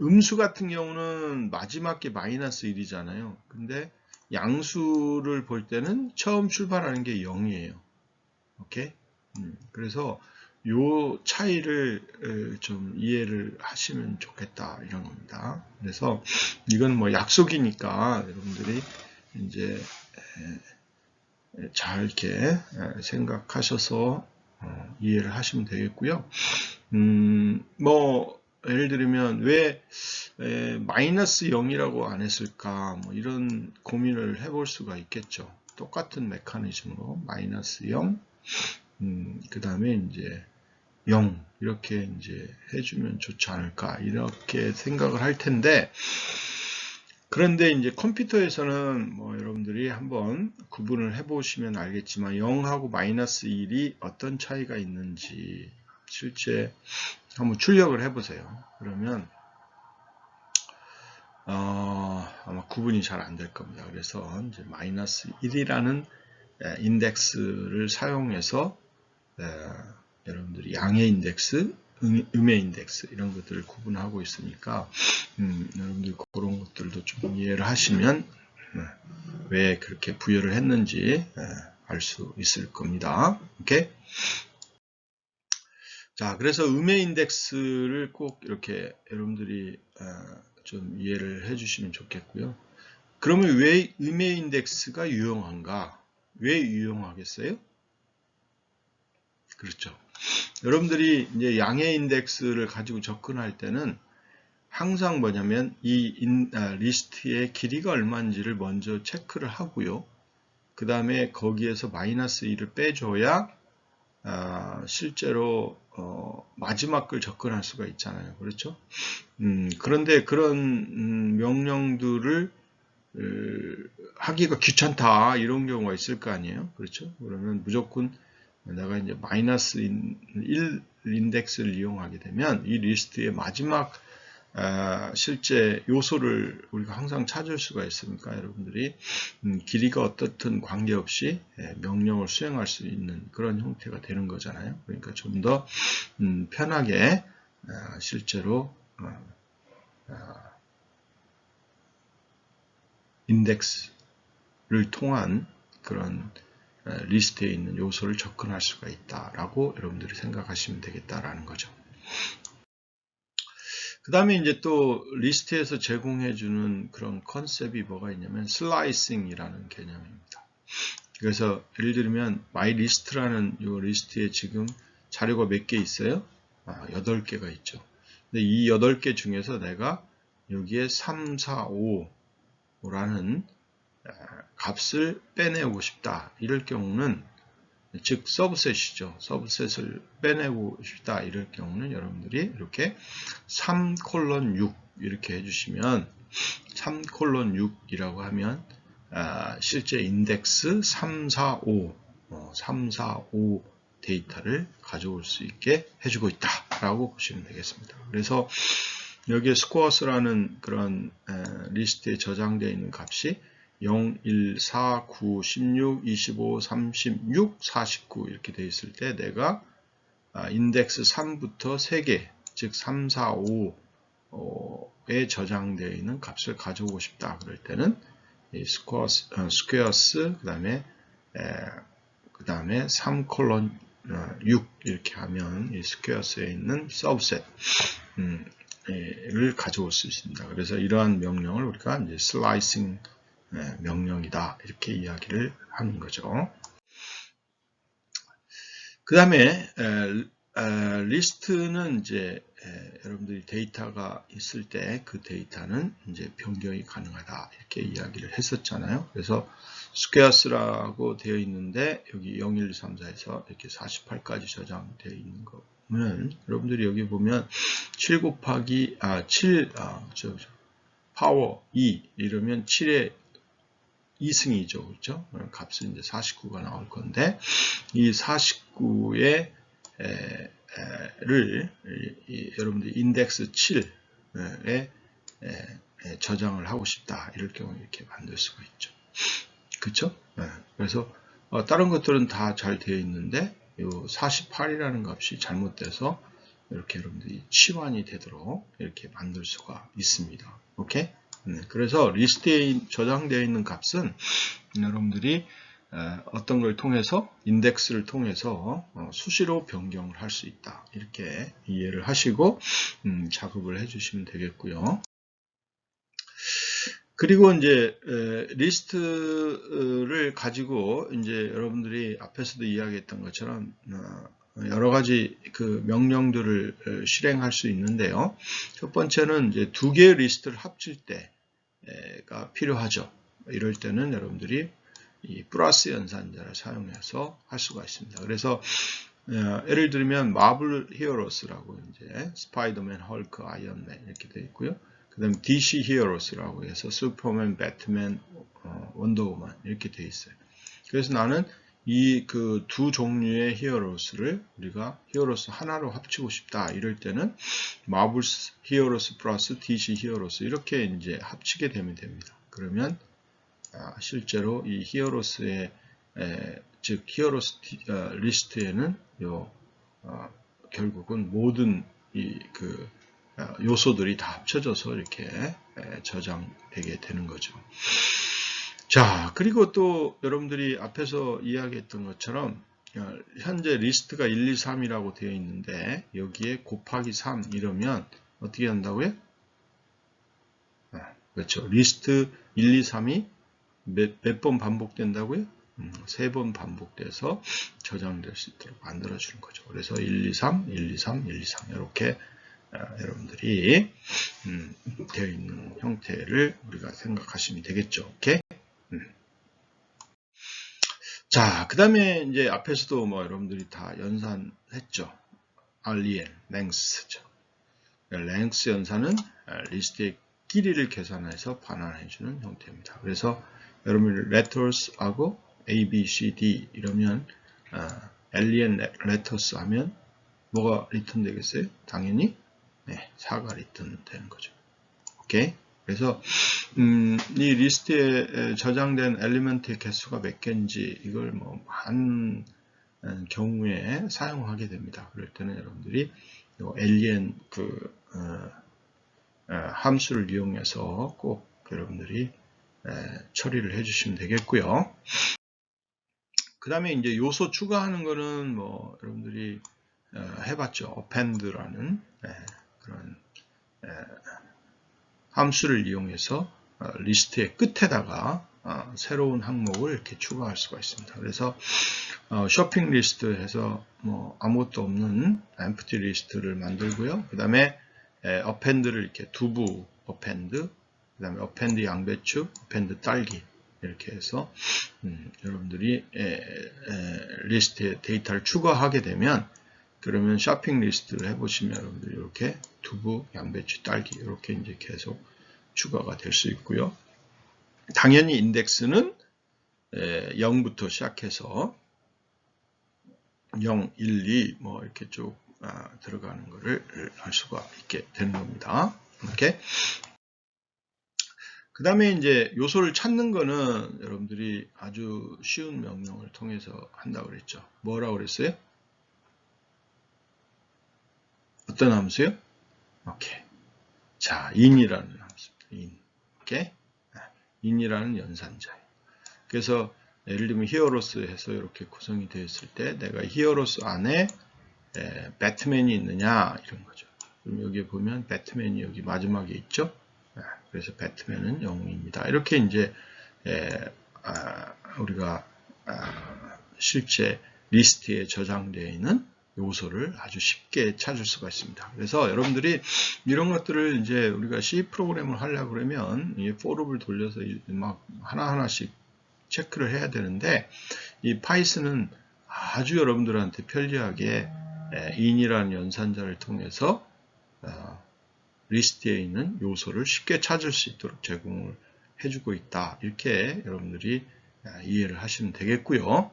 음수 같은 경우는 마지막 게 마이너스 1이잖아요. 근데 양수를 볼 때는 처음 출발하는 게 0이에요. 오케이? 그래서 요 차이를 좀 이해를 하시면 좋겠다 이런 겁니다. 그래서 이건 뭐 약속이니까 여러분들이 이제 잘 이렇게 생각하셔서 이해를 하시면 되겠고요. 뭐 예를 들면 왜 마이너스 0이라고 안 했을까 뭐 이런 고민을 해볼 수가 있겠죠. 똑같은 메커니즘으로 마이너스 0, 그 다음에 이제 0 이렇게 이제 해주면 좋지 않을까 이렇게 생각을 할 텐데, 그런데 이제 컴퓨터에서는 뭐 여러분들이 한번 구분을 해보시면 알겠지만 0하고 마이너스 1이 어떤 차이가 있는지 실제 한번 출력을 해보세요. 그러면 아마 구분이 잘 안 될 겁니다. 그래서 이제 마이너스 1이라는 인덱스를 사용해서 여러분들이 양의 인덱스, 음의 인덱스 이런 것들을 구분하고 있으니까 여러분들 그런 것들도 좀 이해를 하시면 왜 그렇게 부여를 했는지 알 수 있을 겁니다. 오케이? 자, 그래서 음의 인덱스를 꼭 이렇게 여러분들이 좀 이해를 해주시면 좋겠고요. 그러면 왜 음의 인덱스가 유용한가? 왜 유용하겠어요? 그렇죠. 여러분들이 이제 양의 인덱스를 가지고 접근할 때는 항상 뭐냐면 이 리스트의 길이가 얼마인지를 먼저 체크를 하고요. 그 다음에 거기에서 마이너스 1을 빼줘야 실제로 마지막 걸 접근할 수가 있잖아요. 그렇죠? 그런데 그런 명령들을 하기가 귀찮다 이런 경우가 있을 거 아니에요. 그렇죠? 그러면 무조건 내가 이제 마이너스 1 인덱스를 이용하게 되면 이 리스트의 마지막 실제 요소를 우리가 항상 찾을 수가 있으니까 여러분들이 길이가 어떻든 관계없이 명령을 수행할 수 있는 그런 형태가 되는 거잖아요. 그러니까 좀 더 편하게 실제로 인덱스를 통한 그런 리스트에 있는 요소를 접근할 수가 있다라고 여러분들이 생각하시면 되겠다라는 거죠. 그 다음에 이제 또 리스트에서 제공해주는 그런 컨셉이 뭐가 있냐면 슬라이싱이라는 개념입니다. 그래서 예를 들면 myList라는 이 리스트에 지금 자료가 몇 개 있어요? 8개가 있죠. 근데 이 8개 중에서 내가 여기에 3, 4, 5라는 값을 빼내고 싶다. 이럴 경우는 즉 서브셋이죠. 서브셋을 빼내고 싶다. 이럴 경우는 여러분들이 이렇게 3:6 이렇게 해주시면 3:6이라고 하면 실제 인덱스 3, 4, 5 데이터를 가져올 수 있게 해주고 있다라고 보시면 되겠습니다. 그래서 여기에 스코어스라는 그런 리스트에 저장되어 있는 값이 0, 1, 4, 9, 16, 25, 36, 49 이렇게 되어 있을 때 내가 인덱스 3부터 3개, 즉 3, 4, 5에 저장되어 있는 값을 가져오고 싶다. 그럴 때는 이 스퀘어스 그 다음에 3:6 이렇게 하면 이 스퀘어스에 있는 서브셋 를 가져올 수 있습니다. 그래서 이러한 명령을 우리가 이제 슬라이싱 명령이다 이렇게 이야기를 하는 거죠. 그 다음에 리스트는 이제 여러분들이 데이터가 있을 때 그 데이터는 이제 변경이 가능하다 이렇게 이야기를 했었잖아요. 그래서 스퀘어스라고 되어 있는데 여기 0, 1, 2, 3, 4에서 이렇게 48까지 저장되어 있는 거는 여러분들이 여기 보면 7 곱하기 7 파워 2 이러면 7의 2승이죠. 그렇죠? 값은 이제 49가 나올 건데 이 49의 여러분들이 인덱스 7에 저장을 하고 싶다. 이럴 경우 이렇게 만들 수가 있죠. 그렇죠? 그래서 다른 것들은 다 잘 되어 있는데 이 48이라는 값이 잘못돼서 이렇게 여러분들이 치환이 되도록 이렇게 만들 수가 있습니다. 오케이? 그래서 리스트에 저장되어 있는 값은 여러분들이 어떤 걸 통해서 인덱스를 통해서 수시로 변경을 할 수 있다. 이렇게 이해를 하시고 작업을 해주시면 되겠고요. 그리고 이제 리스트를 가지고 이제 여러분들이 앞에서도 이야기했던 것처럼 여러 가지 그 명령들을 실행할 수 있는데요. 첫 번째는 이제 두 개의 리스트를 합칠 때가 필요하죠. 이럴 때는 여러분들이 이 플러스 연산자를 사용해서 할 수가 있습니다. 그래서 예를 들면 마블 히어로스라고 이제 스파이더맨, 헐크, 아이언맨 이렇게 되어 있고요. 그 다음에 DC 히어로스라고 해서 슈퍼맨, 배트맨, 원더우먼 이렇게 되어 있어요. 그래서 나는 이 그 두 종류의 히어로스를 우리가 히어로스 하나로 합치고 싶다. 이럴 때는 마블 히어로스 플러스 DC 히어로스 이렇게 이제 합치게 되면 됩니다. 그러면 실제로 이 히어로스의 즉 히어로스 리스트에는 결국은 모든 이 그 요소들이 다 합쳐져서 이렇게 저장되게 되는 거죠. 자, 그리고 또 여러분들이 앞에서 이야기했던 것처럼 현재 리스트가 1, 2, 3이라고 되어 있는데 여기에 곱하기 3 이러면 어떻게 한다고요? 그렇죠. 리스트 1, 2, 3이 몇 번 반복된다고요? 3번 반복돼서 저장될 수 있도록 만들어주는 거죠. 그래서 1, 2, 3, 1, 2, 3, 1, 2, 3 이렇게 여러분들이 되어 있는 형태를 우리가 생각하시면 되겠죠. 오케이? 자, 그 다음에 이제 앞에서도 뭐 여러분들이 다 연산했죠. REN, length죠. length 연산은 리스트의 길이를 계산해서 반환해주는 형태입니다. 그래서 여러분이 letters하고 A, B, C, D 이러면 len letters 하면 뭐가 리턴 되겠어요? 당연히 4가 리턴 되는 거죠. 오케이? 그래서 이 리스트에 저장된 엘리먼트의 개수가 몇 개인지 이걸 뭐 한 경우에 사용하게 됩니다. 그럴 때는 여러분들이 len 함수를 이용해서 꼭 여러분들이 처리를 해주시면 되겠고요. 그 다음에 이제 요소 추가하는 거는 뭐 여러분들이 해봤죠. append라는 그런 함수를 이용해서 리스트의 끝에다가 새로운 항목을 이렇게 추가할 수가 있습니다. 그래서 쇼핑 리스트 해서 뭐 아무것도 없는 empty 리스트를 만들고요. 그 다음에 append를 이렇게 두부 append, 그 다음에 append 양배추, append 딸기 이렇게 해서 여러분들이 리스트에 데이터를 추가하게 되면 그러면 쇼핑 리스트를 해보시면 여러분들이 이렇게 두부, 양배추, 딸기 이렇게 이제 계속 추가가 될 수 있고요. 당연히 인덱스는 0부터 시작해서 0, 1, 2 뭐 이렇게 쭉 들어가는 것을 알 수가 있게 되는 겁니다. 이렇게. 그 다음에 이제 요소를 찾는 거는 여러분들이 아주 쉬운 명령을 통해서 한다고 그랬죠. 뭐라고 그랬어요? 어떤 함수요? 오케이. 자, in이라는 함수입니다. in. 오케이. in이라는 연산자예요. 그래서 예를 들면 히어로스 해서 이렇게 구성이 되어 있을 때 내가 히어로스 안에 배트맨이 있느냐 이런 거죠. 그럼 여기 보면 배트맨이 여기 마지막에 있죠. 그래서 배트맨은 0입니다. 이렇게 이제 우리가 실제 리스트에 저장되어 있는 요소를 아주 쉽게 찾을 수가 있습니다. 그래서 여러분들이 이런 것들을 이제 우리가 C 프로그램을 하려고 그러면 이 for를 돌려서 막 하나하나씩 체크를 해야 되는데 이 파이썬은 아주 여러분들한테 편리하게 in이라는 연산자를 통해서 리스트에 있는 요소를 쉽게 찾을 수 있도록 제공을 해주고 있다. 이렇게 여러분들이 이해를 하시면 되겠고요.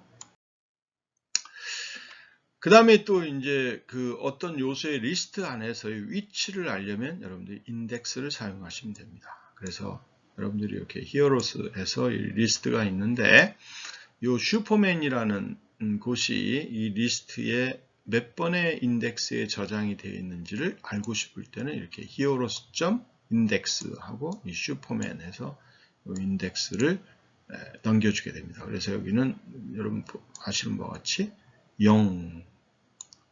그 다음에 또 이제 그 어떤 요소의 리스트 안에서의 위치를 알려면 여러분들이 인덱스를 사용하시면 됩니다. 그래서 여러분들이 이렇게 히어로스에서 이 리스트가 있는데 이 슈퍼맨이라는 곳이 이 리스트에 몇 번의 인덱스에 저장이 되어 있는지를 알고 싶을 때는 이렇게 히어로스 점 인덱스하고 이 슈퍼맨에서 이 인덱스를 넘겨주게 됩니다. 그래서 여기는 여러분 아시는 바와 같이 0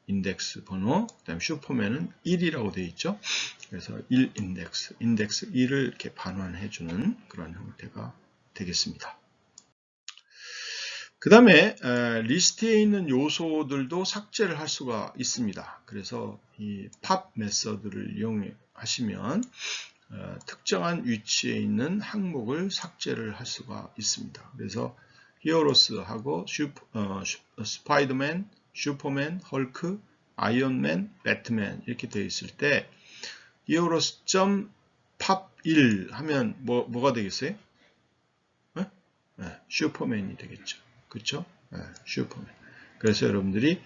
인덱스 번호, 그 다음에 슈퍼맨은 1이라고 되어 있죠. 그래서 1 인덱스 1을 이렇게 반환해주는 그런 형태가 되겠습니다. 그 다음에 리스트에 있는 요소들도 삭제를 할 수가 있습니다. 그래서 이 팝 메서드를 이용하시면 특정한 위치에 있는 항목을 삭제를 할 수가 있습니다. 그래서 히어로스하고 스파이더맨, 슈퍼맨, 헐크, 아이언맨, 배트맨 이렇게 되어 있을 때 히어로스.팝1 하면 뭐가 되겠어요? 슈퍼맨이 되겠죠. 그렇죠? 슈퍼맨. 그래서 여러분들이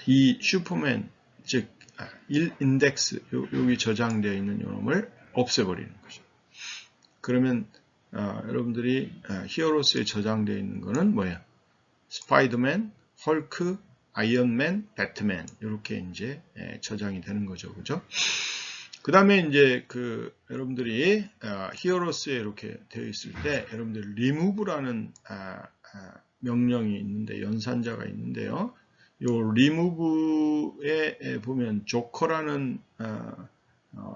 이 슈퍼맨 즉 1 인덱스 여기 저장되어 있는 요놈을 없애버리는 거죠. 그러면 여러분들이 히어로스에 저장되어 있는 거는 뭐예요? 스파이더맨, 헐크, 아이언맨, 배트맨 이렇게 이제 저장이 되는 거죠, 그죠? 그 다음에 이제 여러분들이 히어로스에 이렇게 되어 있을 때 여러분들 remove라는 명령이 있는데 연산자가 있는데요. 요 remove에 보면 조커라는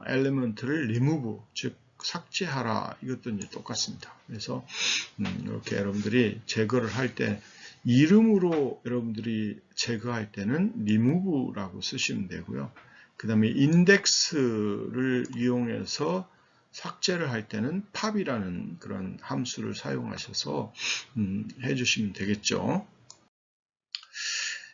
엘리먼트를 remove 즉 삭제하라 이것도 이제 똑같습니다. 그래서 이렇게 여러분들이 제거를 할 때 이름으로 여러분들이 제거할 때는 remove라고 쓰시면 되고요. 그 다음에 인덱스를 이용해서 삭제를 할 때는 팝이라는 그런 함수를 사용하셔서 해주시면 되겠죠.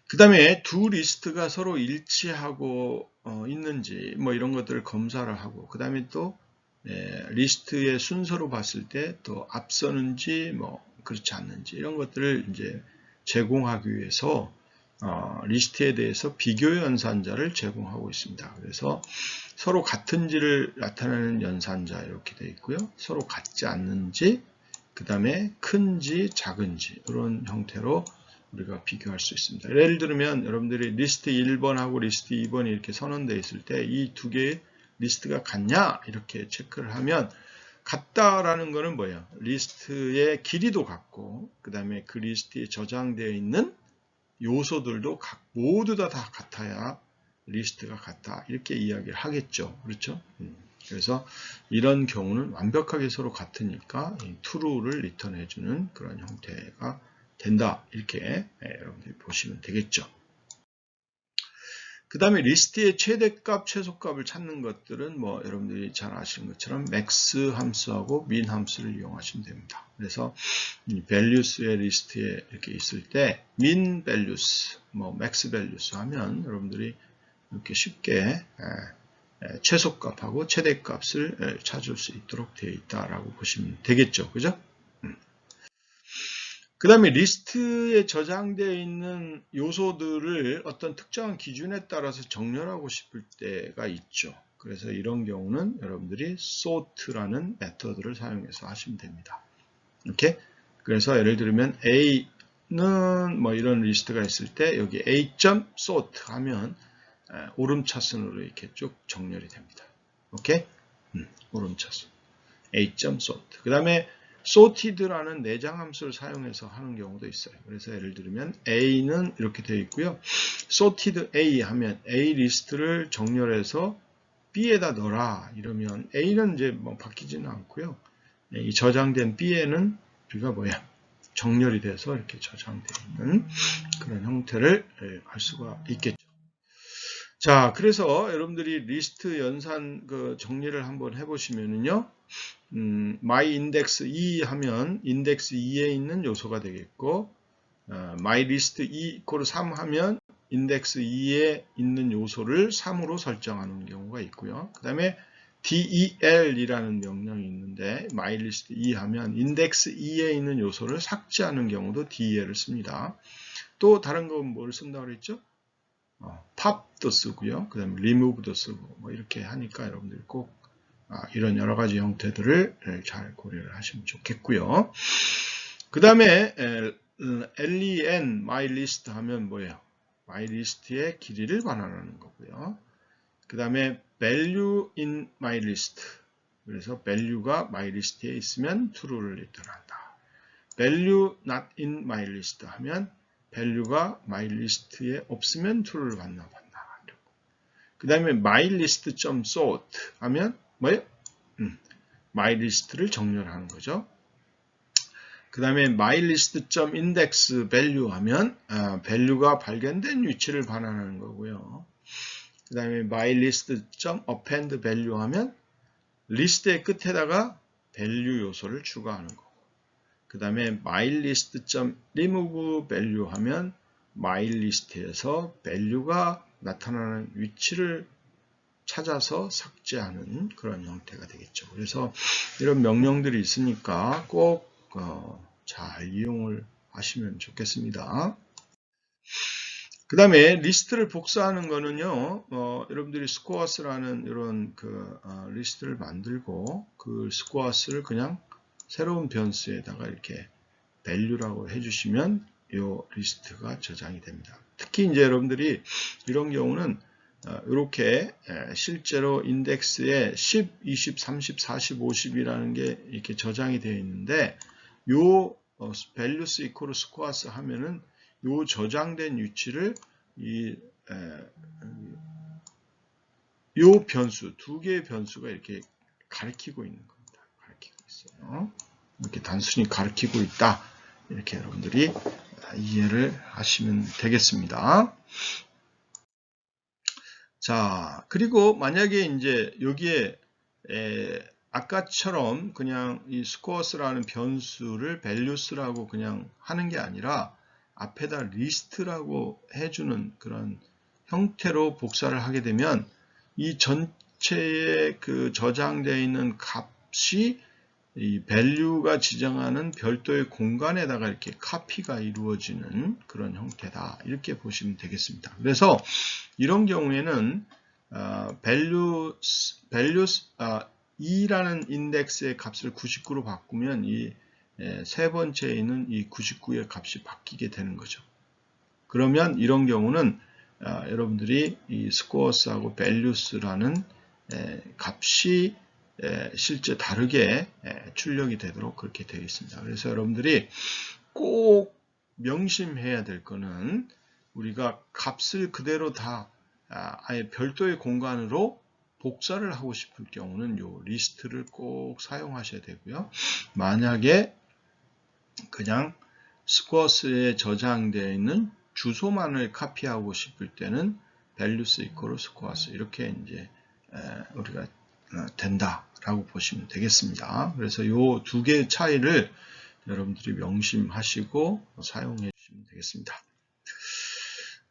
그 다음에 두 리스트가 서로 일치하고 있는지 뭐 이런 것들을 검사를 하고 그 다음에 또 리스트의 순서로 봤을 때 또 앞서는지 뭐 그렇지 않는지 이런 것들을 이제 제공하기 위해서 리스트에 대해서 비교 연산자를 제공하고 있습니다. 그래서 서로 같은지를 나타내는 연산자 이렇게 되어 있고요. 서로 같지 않는지, 그 다음에 큰지 작은지 이런 형태로 우리가 비교할 수 있습니다. 예를 들면 여러분들이 리스트 1번하고 리스트 2번이 이렇게 선언되어 있을 때 이 두 개의 리스트가 같냐 이렇게 체크를 하면 같다라는 것은 뭐예요? 리스트의 길이도 같고 그 다음에 그 리스트에 저장되어 있는 요소들도 모두 다 같아야 리스트가 같다 이렇게 이야기를 하겠죠. 그렇죠? 그래서 이런 경우는 완벽하게 서로 같으니까 true를 리턴해주는 그런 형태가 된다 이렇게 여러분들이 보시면 되겠죠. 그 다음에 리스트의 최대값, 최소값을 찾는 것들은 뭐 여러분들이 잘 아시는 것처럼 max 함수하고 min 함수를 이용하시면 됩니다. 그래서 이 values의 리스트에 이렇게 있을 때 min values, 뭐 max values 하면 여러분들이 이렇게 쉽게 최소값하고 최대값을 찾을 수 있도록 되어 있다라고 보시면 되겠죠. 그죠? 그 다음에 리스트에 저장되어 있는 요소들을 어떤 특정한 기준에 따라서 정렬하고 싶을 때가 있죠. 그래서 이런 경우는 여러분들이 sort라는 메터드를 사용해서 하시면 됩니다. 이렇게. 그래서 예를 들면 A는 뭐 이런 리스트가 있을 때 여기 A.sort 하면 오름차순으로 이렇게 쭉 정렬이 됩니다. 오케이? 오름차순. A.sort. 그 다음에 sorted라는 내장 함수를 사용해서 하는 경우도 있어요. 그래서 예를 들면 A는 이렇게 되어 있고요. sorted A 하면 A 리스트를 정렬해서 B에다 넣어라 이러면 A는 이제 뭐 바뀌지는 않고요. 이 저장된 B에는 B가 뭐야? 정렬이 돼서 이렇게 저장되어 있는 그런 형태를 할 수가 있겠죠. 자, 그래서 여러분들이 리스트 연산 정리를 한번 해보시면은요. myIndex 2 하면 인덱스 2에 있는 요소가 되겠고 myList 2 3 하면 인덱스 2에 있는 요소를 3으로 설정하는 경우가 있고요. 그 다음에 del이라는 명령이 있는데 myList 2 하면 인덱스 2에 있는 요소를 삭제하는 경우도 del을 씁니다. 또 다른 건 뭘 쓴다고 그랬죠? pop도 쓰고요. 그 다음에 remove도 쓰고 뭐 이렇게 하니까 여러분들이 꼭 이런 여러 가지 형태들을 잘 고려를 하시면 좋겠고요. 그 다음에 len mylist 하면 뭐예요? mylist의 길이를 반환하는 거고요. 그 다음에 value in mylist 그래서 value가 my list에 있으면 true를 리턴한다. value not in my list 하면 value가 my list에 없으면 true를 받나. 그 다음에 mylist.sort 하면 뭐예요? my list를 정렬하는 거죠. 그 다음에 mylist.index_value 하면 value가 발견된 위치를 반환하는 거고요. 그 다음에 mylist.append_value 하면 리스트의 끝에다가 value 요소를 추가하는 거고, 그 다음에 mylist.remove_value 하면 mylist에서 value가 나타나는 위치를 찾아서 삭제하는 그런 형태가 되겠죠. 그래서 이런 명령들이 있으니까 꼭 잘 이용을 하시면 좋겠습니다. 그 다음에 리스트를 복사하는 거는요, 여러분들이 스코어스라는 이런 리스트를 만들고 그 스코어스를 그냥 새로운 변수에다가 이렇게 value라고 해주시면 이 리스트가 저장이 됩니다. 특히 이제 여러분들이 이런 경우는 이렇게 실제로 인덱스에 10, 20, 30, 40, 50이라는 게 이렇게 저장이 되어 있는데 요 values equal squares 하면은 요 저장된 위치를 요 변수, 두 개의 변수가 이렇게 가리키고 있는 겁니다. 가리키고 있어요. 이렇게 단순히 가리키고 있다. 이렇게 여러분들이 이해를 하시면 되겠습니다. 자, 그리고 만약에 이제 여기에 아까처럼 그냥 이 scores라는 변수를 values라고 그냥 하는 게 아니라 앞에다 list라고 해주는 그런 형태로 복사를 하게 되면 이 전체에 저장되어 있는 값이 이 value가 지정하는 별도의 공간에다가 이렇게 카피가 이루어지는 그런 형태다. 이렇게 보시면 되겠습니다. 그래서 이런 경우에는 values 2라는 인덱스의 값을 99로 바꾸면 이 세 번째에 있는 이 99의 값이 바뀌게 되는 거죠. 그러면 이런 경우는 여러분들이 이 scores하고 values라는 값이 실제 다르게 출력이 되도록 그렇게 되어 있습니다. 그래서 여러분들이 꼭 명심해야 될 거는 우리가 값을 그대로 다 아예 별도의 공간으로 복사를 하고 싶을 경우는 이 리스트를 꼭 사용하셔야 되고요. 만약에 그냥 스코어스에 저장되어 있는 주소만을 카피하고 싶을 때는 values equal scores 이렇게 이제 우리가 된다라고 보시면 되겠습니다. 그래서 이 두 개의 차이를 여러분들이 명심하시고 사용해 주시면 되겠습니다.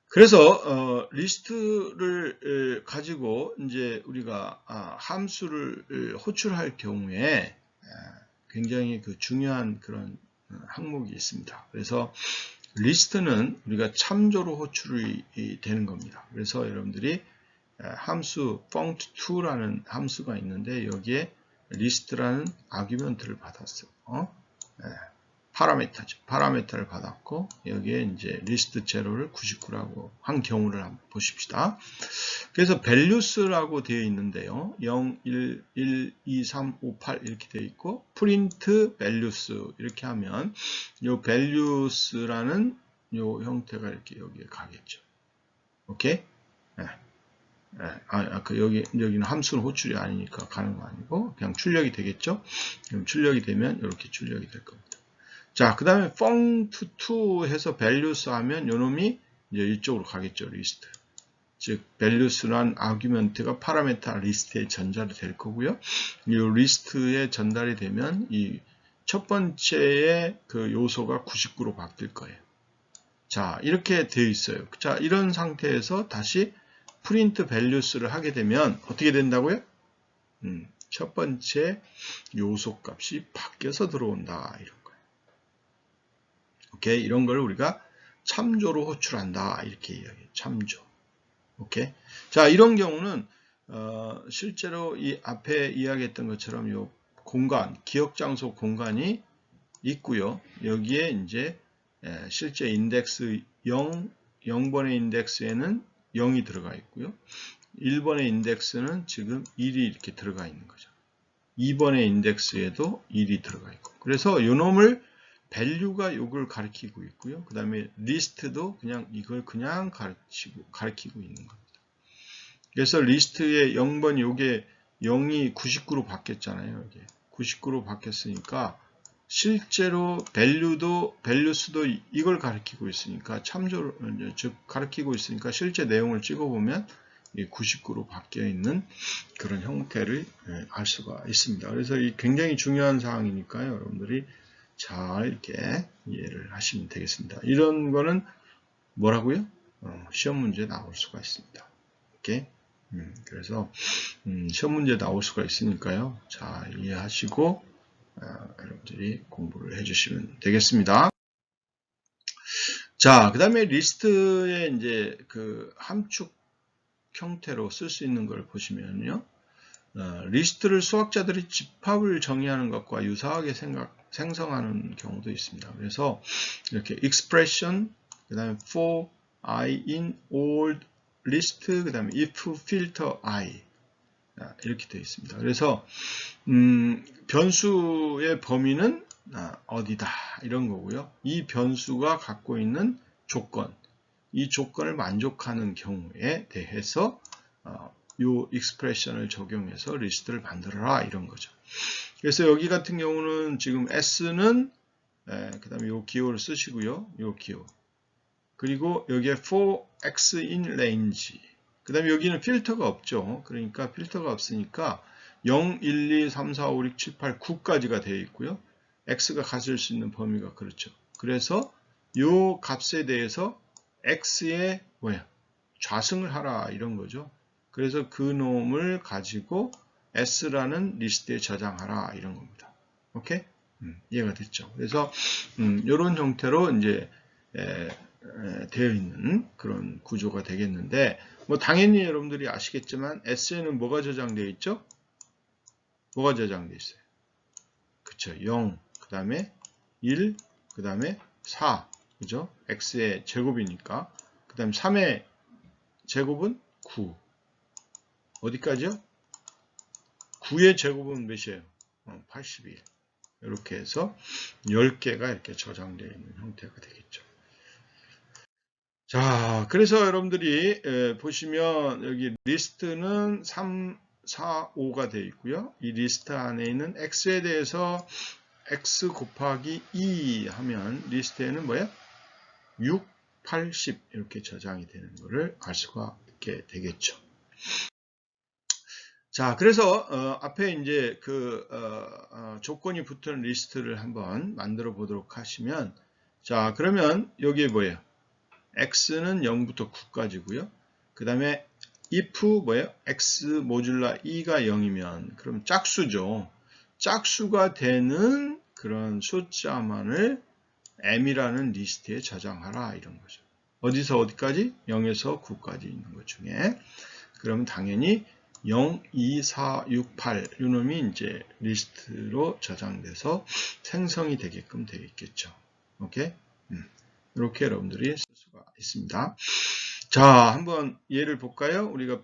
그래서 리스트를 가지고 이제 우리가 함수를 호출할 경우에 굉장히 중요한 그런 항목이 있습니다. 그래서 리스트는 우리가 참조로 호출이 되는 겁니다. 그래서 여러분들이 함수 funct2라는 함수가 있는데 여기에 리스트라는 아규먼트를 받았어요. 파라메타죠. 파라메타를 받았고 여기에 이제 리스트 제로를 99라고 한 경우를 한번 보십시다. 그래서 values라고 되어 있는데요. 0, 1, 1, 2, 3, 5, 8 이렇게 되어 있고 print values 이렇게 하면 이 values라는 이 형태가 이렇게 여기에 가겠죠. 오케이? 여기는 함수는 호출이 아니니까 가는 거 아니고 그냥 출력이 되겠죠. 그럼 출력이 되면 이렇게 출력이 될 겁니다. 자, 그 다음에 funct2 해서 values 하면 요놈이 이제 이쪽으로 가겠죠. 리스트. 즉 values란 아규먼트가 파라메타 리스트에 전달이 될 거고요. 이 리스트에 전달이 되면 이 첫 번째의 요소가 99로 바뀔 거예요. 자, 이렇게 되어 있어요. 자, 이런 상태에서 다시 print values를 하게 되면 어떻게 된다고요? 첫 번째 요소 값이 바뀌어서 들어온다. 이런 거예요. 오케이, 이런 걸 우리가 참조로 호출한다. 이렇게 이야기해요. 참조. 오케이. 자, 이런 경우는 실제로 이 앞에 이야기했던 것처럼 요 공간, 기억 장소 공간이 있고요. 여기에 이제 실제 인덱스 0번의 인덱스에는 0이 들어가 있고요. 1번의 인덱스는 지금 1이 이렇게 들어가 있는 거죠. 2번의 인덱스에도 1이 들어가 있고. 그래서 요 놈을 value가 요걸 가리키고 있고요. 그 다음에 list도 그냥 이걸 그냥 가리키고 있는 겁니다. 그래서 리스트의 0번 요게 0이 99로 바뀌었잖아요. 이게 99로 바뀌었으니까 실제로 value수도 이걸 가리키고 있으니까 즉 가리키고 있으니까 실제 내용을 찍어보면 99로 바뀌어 있는 그런 형태를 알 수가 있습니다. 그래서 이 굉장히 중요한 사항이니까요. 여러분들이 잘 이렇게 이해를 하시면 되겠습니다. 이런 거는 뭐라고요? 시험 문제에 나올 수가 있습니다. 이렇게. 그래서 시험 문제에 나올 수가 있으니까요. 잘 이해하시고 여러분들이 공부를 해주시면 되겠습니다. 자, 그 다음에 리스트의 이제 그 함축 형태로 쓸 수 있는 걸 보시면요. 리스트를 수학자들이 집합을 정의하는 것과 유사하게 생성하는 경우도 있습니다. 그래서 이렇게 expression, 그 다음에 for I in all list, 그 다음에 if filter I 이렇게 되어 있습니다. 그래서 변수의 범위는 어디다 이런 거고요. 이 변수가 갖고 있는 조건, 이 조건을 만족하는 경우에 대해서 요 익스프레션을 적용해서 리스트를 만들어라 이런 거죠. 그래서 여기 같은 경우는 지금 S는 그 다음에 요 기호를 쓰시고요. 요 기호. 그리고 여기에 for X in range. 그 다음에 여기는 필터가 없죠. 그러니까 필터가 없으니까 0, 1, 2, 3, 4, 5, 6, 7, 8, 9까지가 되어 있고요. X가 가질 수 있는 범위가 그렇죠. 그래서 요 값에 대해서 X의 좌승을 하라 이런 거죠. 그래서 그 놈을 가지고 S라는 리스트에 저장하라 이런 겁니다. 오케이? 이해가 됐죠. 그래서 이런 형태로 이제 되어 있는 그런 구조가 되겠는데, 뭐 당연히 여러분들이 아시겠지만 S에는 뭐가 저장되어 있죠? 뭐가 저장되어 있어요? 그쵸? 0, 그 다음에 1, 그 다음에 4, 그죠? X의 제곱이니까. 그 다음에 3의 제곱은 9. 어디까지요? 9의 제곱은 몇이에요? 81. 이렇게 해서 10개가 이렇게 저장되어 있는 형태가 되겠죠. 자, 그래서 여러분들이 보시면 여기 리스트는 3, 4, 5가 되어 있고요. 이 리스트 안에 있는 X에 대해서 X 곱하기 2 하면 리스트에는 뭐예요? 6, 80 이렇게 저장이 되는 것을 알 수가 있게 되겠죠. 자, 그래서 앞에 이제 그 조건이 붙은 리스트를 한번 만들어 보도록 하시면, 자, 그러면 여기에 뭐예요? x는 0부터 9까지고요. 그 다음에 if 뭐예요? x 모듈라 2가 0이면 그럼 짝수죠. 짝수가 되는 그런 숫자만을 m이라는 리스트에 저장하라 이런 거죠. 어디서 어디까지? 0에서 9까지 있는 것 중에. 그러면 당연히 0, 2, 4, 6, 8 이놈이 이제 리스트로 저장돼서 생성이 되게끔 되어 있겠죠. 오케이? 이렇게 여러분들이 쓸 수가 있습니다. 자, 한번 예를 볼까요? 우리가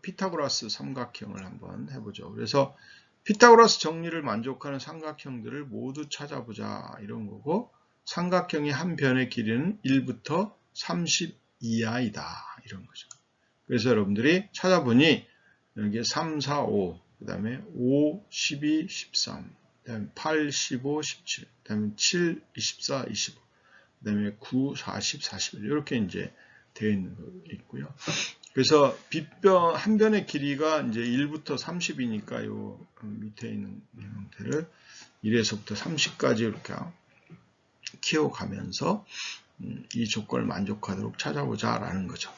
피타고라스 삼각형을 한번 해보죠. 그래서 피타고라스 정리를 만족하는 삼각형들을 모두 찾아보자 이런 거고, 삼각형의 한 변의 길이는 1부터 30 이하이다 이런 거죠. 그래서 여러분들이 찾아보니 여기에 3, 4, 5, 그 다음에 5, 12, 13, 그 다음에 8, 15, 17, 그 다음에 7, 24, 25, 그 다음에 9, 40, 41 이렇게 이제 되어 있는 거 있고요. 그래서 빗변 한 변의 길이가 이제 1부터 30이니까 요 밑에 있는 형태를 1에서부터 30까지 이렇게 키워가면서 이 조건을 만족하도록 찾아보자라는 거죠.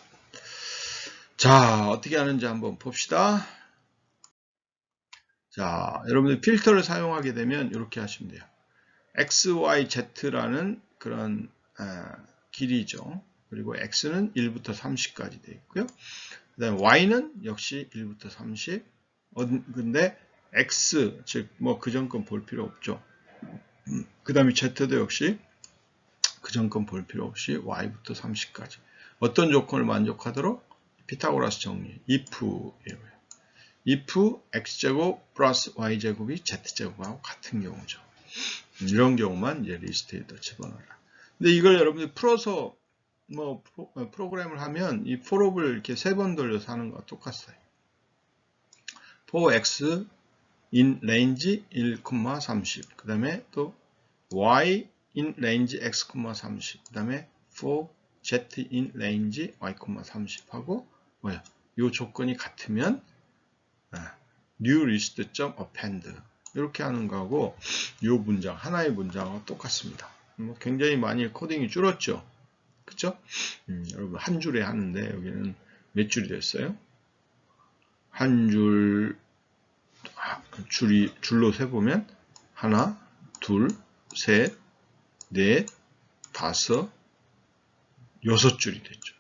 자, 어떻게 하는지 한번 봅시다. 자, 여러분들 필터를 사용하게 되면 이렇게 하시면 돼요. X, Y, Z라는 그런 길이죠. 그리고 X는 1부터 30까지 되어 있고요. 그 다음에 Y는 역시 1부터 30. 근데 X, 즉, 뭐 그 전 건 볼 필요 없죠. 그 다음에 Z도 역시 그 전 건 볼 필요 없이 Y부터 30까지. 어떤 조건을 만족하도록? 피타고라스 정리, if 이에요. if x제곱 플러스 y제곱이 z제곱하고 같은 경우죠. 이런 경우만 이제 리스트에다 집어넣어라. 근데 이걸 여러분들이 풀어서 뭐 프로그램을 하면 이 for업을 이렇게 3번 돌려서 하는 거와 똑같아요. for x in range 1, 30. 그 다음에 또 y in range x, 30. 그 다음에 for z in range y, 30 하고 뭐야? 요 조건이 같으면 new list.append 이렇게 하는 거하고 요 문장 하나의 문장과 똑같습니다. 굉장히 많이 코딩이 줄었죠. 그쵸? 여러분 한 줄에 하는데 여기는 몇 줄이 됐어요? 한 줄로 세보면 하나, 둘, 셋, 넷, 다섯, 6줄이 됐죠.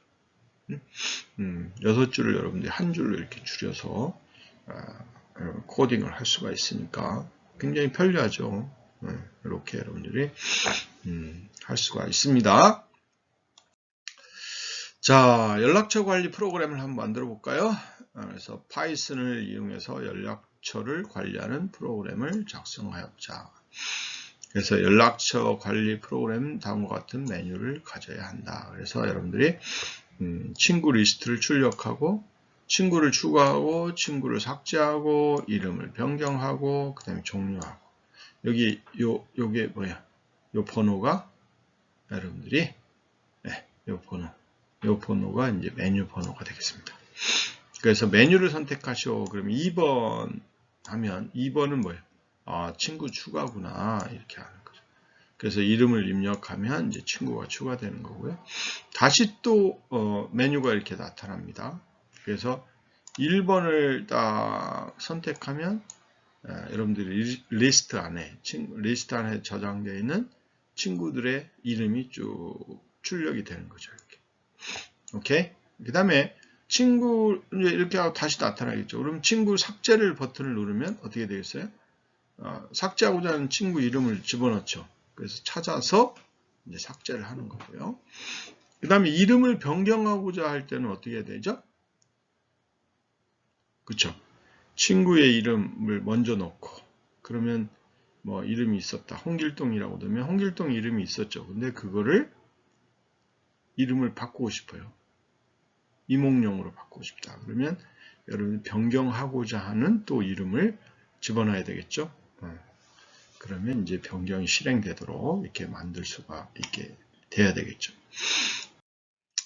6줄을 여러분들이 한 줄로 이렇게 줄여서 코딩을 할 수가 있으니까 굉장히 편리하죠. 이렇게 여러분들이 할 수가 있습니다. 자, 연락처 관리 프로그램을 한번 만들어 볼까요? 그래서 파이썬을 이용해서 연락처를 관리하는 프로그램을 작성하였자. 그래서 연락처 관리 프로그램 다음과 같은 메뉴를 가져야 한다. 그래서 여러분들이 친구 리스트를 출력하고 친구를 추가하고 친구를 삭제하고 이름을 변경하고 그 다음에 종료하고 여기 요게 뭐야? 요 번호가 여러분들이 요 번호가 이제 메뉴 번호가 되겠습니다. 그래서 메뉴를 선택하시오. 그러면 2번 하면 2번은 뭐예요? 아, 친구 추가구나. 이렇게 하는 거죠. 그래서 이름을 입력하면 이제 친구가 추가되는 거고요. 다시 또 메뉴가 이렇게 나타납니다. 그래서 1번을 딱 선택하면 여러분들이 리스트 안에 저장되어 있는 친구들의 이름이 쭉 출력이 되는 거죠. 이렇게. 오케이. 그 다음에 친구 이렇게 하고 다시 나타나겠죠. 그럼 친구 삭제를 버튼을 누르면 어떻게 되겠어요? 삭제하고자 하는 친구 이름을 집어넣죠. 그래서 찾아서 이제 삭제를 하는 거고요. 그 다음에 이름을 변경하고자 할 때는 어떻게 해야 되죠? 그쵸? 친구의 이름을 먼저 넣고 그러면 뭐 이름이 있었다. 홍길동이라고 넣으면 홍길동 이름이 있었죠. 근데 그거를 이름을 바꾸고 싶어요. 이몽룡으로 바꾸고 싶다. 그러면 여러분 변경하고자 하는 또 이름을 집어넣어야 되겠죠. 그러면 이제 변경이 실행되도록 이렇게 만들 수가 있게 돼야 되겠죠.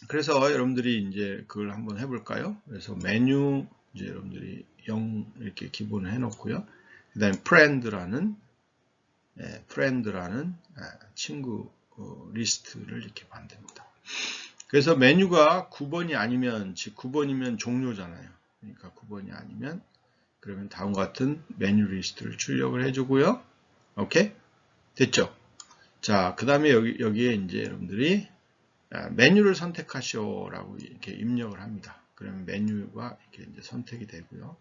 그래서 여러분들이 이제 그걸 한번 해볼까요? 그래서 메뉴 이제 여러분들이 0 이렇게 기본을 해놓고요. 그 다음에 friend라는 친구 리스트를 이렇게 만듭니다. 그래서 메뉴가 9번이 아니면, 즉 9번이면 종료잖아요. 그러니까 9번이 아니면, 그러면 다음과 같은 메뉴 리스트를 출력을 해주고요. 오케이? 됐죠? 자, 그 다음에 여기에 이제 여러분들이 메뉴를 선택하시오라고 이렇게 입력을 합니다. 그러면 메뉴가 이렇게 이제 선택이 되고요.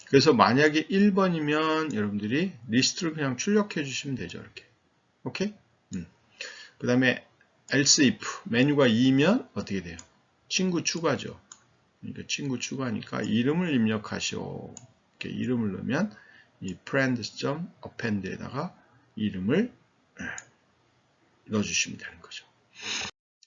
그래서 만약에 1번이면 여러분들이 리스트를 그냥 출력해 주시면 되죠. 이렇게. 오케이? 그 다음에 else if 메뉴가 2면 어떻게 돼요? 친구 추가죠. 그러니까 친구 추가니까 이름을 입력하시오. 이렇게 이름을 넣으면 이 friends.append에다가 이름을 넣어주시면 되는 거죠.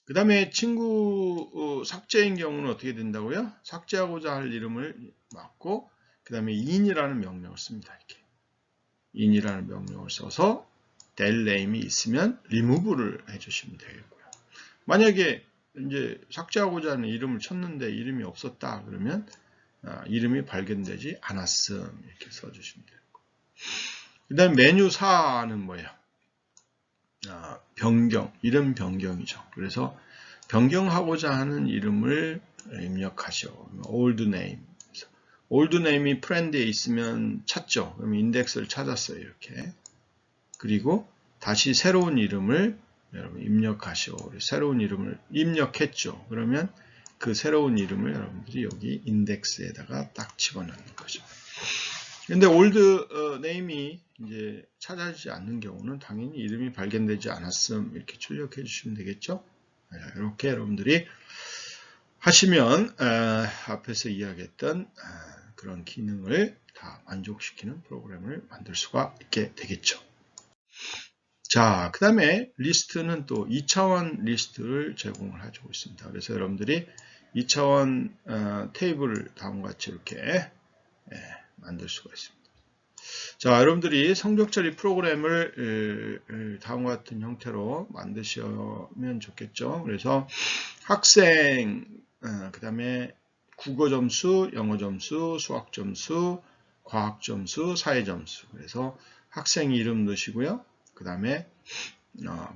그 다음에 친구 삭제인 경우는 어떻게 된다고요? 삭제하고자 할 이름을 맞고 그 다음에 in이라는 명령을 씁니다. 이렇게 in이라는 명령을 써서 del name이 있으면 remove를 해주시면 되겠고요. 만약에 이제 삭제하고자 하는 이름을 쳤는데 이름이 없었다 그러면 이름이 발견되지 않았음 이렇게 써주시면 되고. 그 다음에 메뉴 4는 뭐예요? 변경, 이름 변경이죠. 그래서 변경하고자 하는 이름을 입력하시오. old name. old name이 friend에 있으면 찾죠. 그럼 인덱스를 찾았어요. 이렇게. 그리고 다시 새로운 이름을 여러분 입력하시오. 새로운 이름을 입력했죠. 그러면 그 새로운 이름을 여러분들이 여기 인덱스에다가 딱 집어넣는 거죠. 근데 old name이 이제 찾아지지 않는 경우는 당연히 이름이 발견되지 않았음 이렇게 출력해 주시면 되겠죠. 이렇게 여러분들이 하시면 앞에서 이야기했던 그런 기능을 다 만족시키는 프로그램을 만들 수가 있게 되겠죠. 자, 그 다음에 리스트는 또 2차원 리스트를 제공을 해주고 있습니다. 그래서 여러분들이 2차원 테이블을 다음과 같이 이렇게 만들 수가 있습니다. 자, 여러분들이 성적 처리 프로그램을 다음과 같은 형태로 만드시면 좋겠죠. 그래서 학생, 그 다음에 국어 점수, 영어 점수, 수학 점수, 과학 점수, 사회 점수. 그래서 학생 이름 넣으시고요. 그 다음에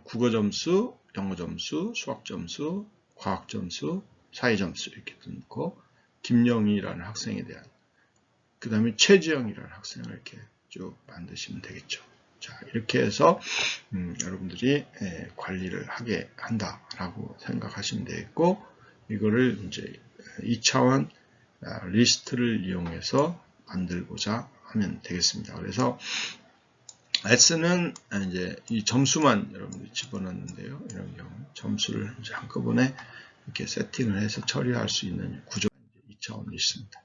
국어 점수, 영어 점수, 수학 점수, 과학 점수, 사회 점수 이렇게 넣고 김영희라는 학생에 대한 그 다음에 최지영이라는 학생을 이렇게 쭉 만드시면 되겠죠. 자, 이렇게 해서 여러분들이 관리를 하게 한다라고 생각하시면 되겠고, 이거를 이제 2차원 리스트를 이용해서 만들고자 하면 되겠습니다. 그래서 S는 이제 이 점수만 여러분들이 집어넣는데요. 이런 경우 점수를 이제 한꺼번에 이렇게 세팅을 해서 처리할 수 있는 구조가 2차원 리스트입니다.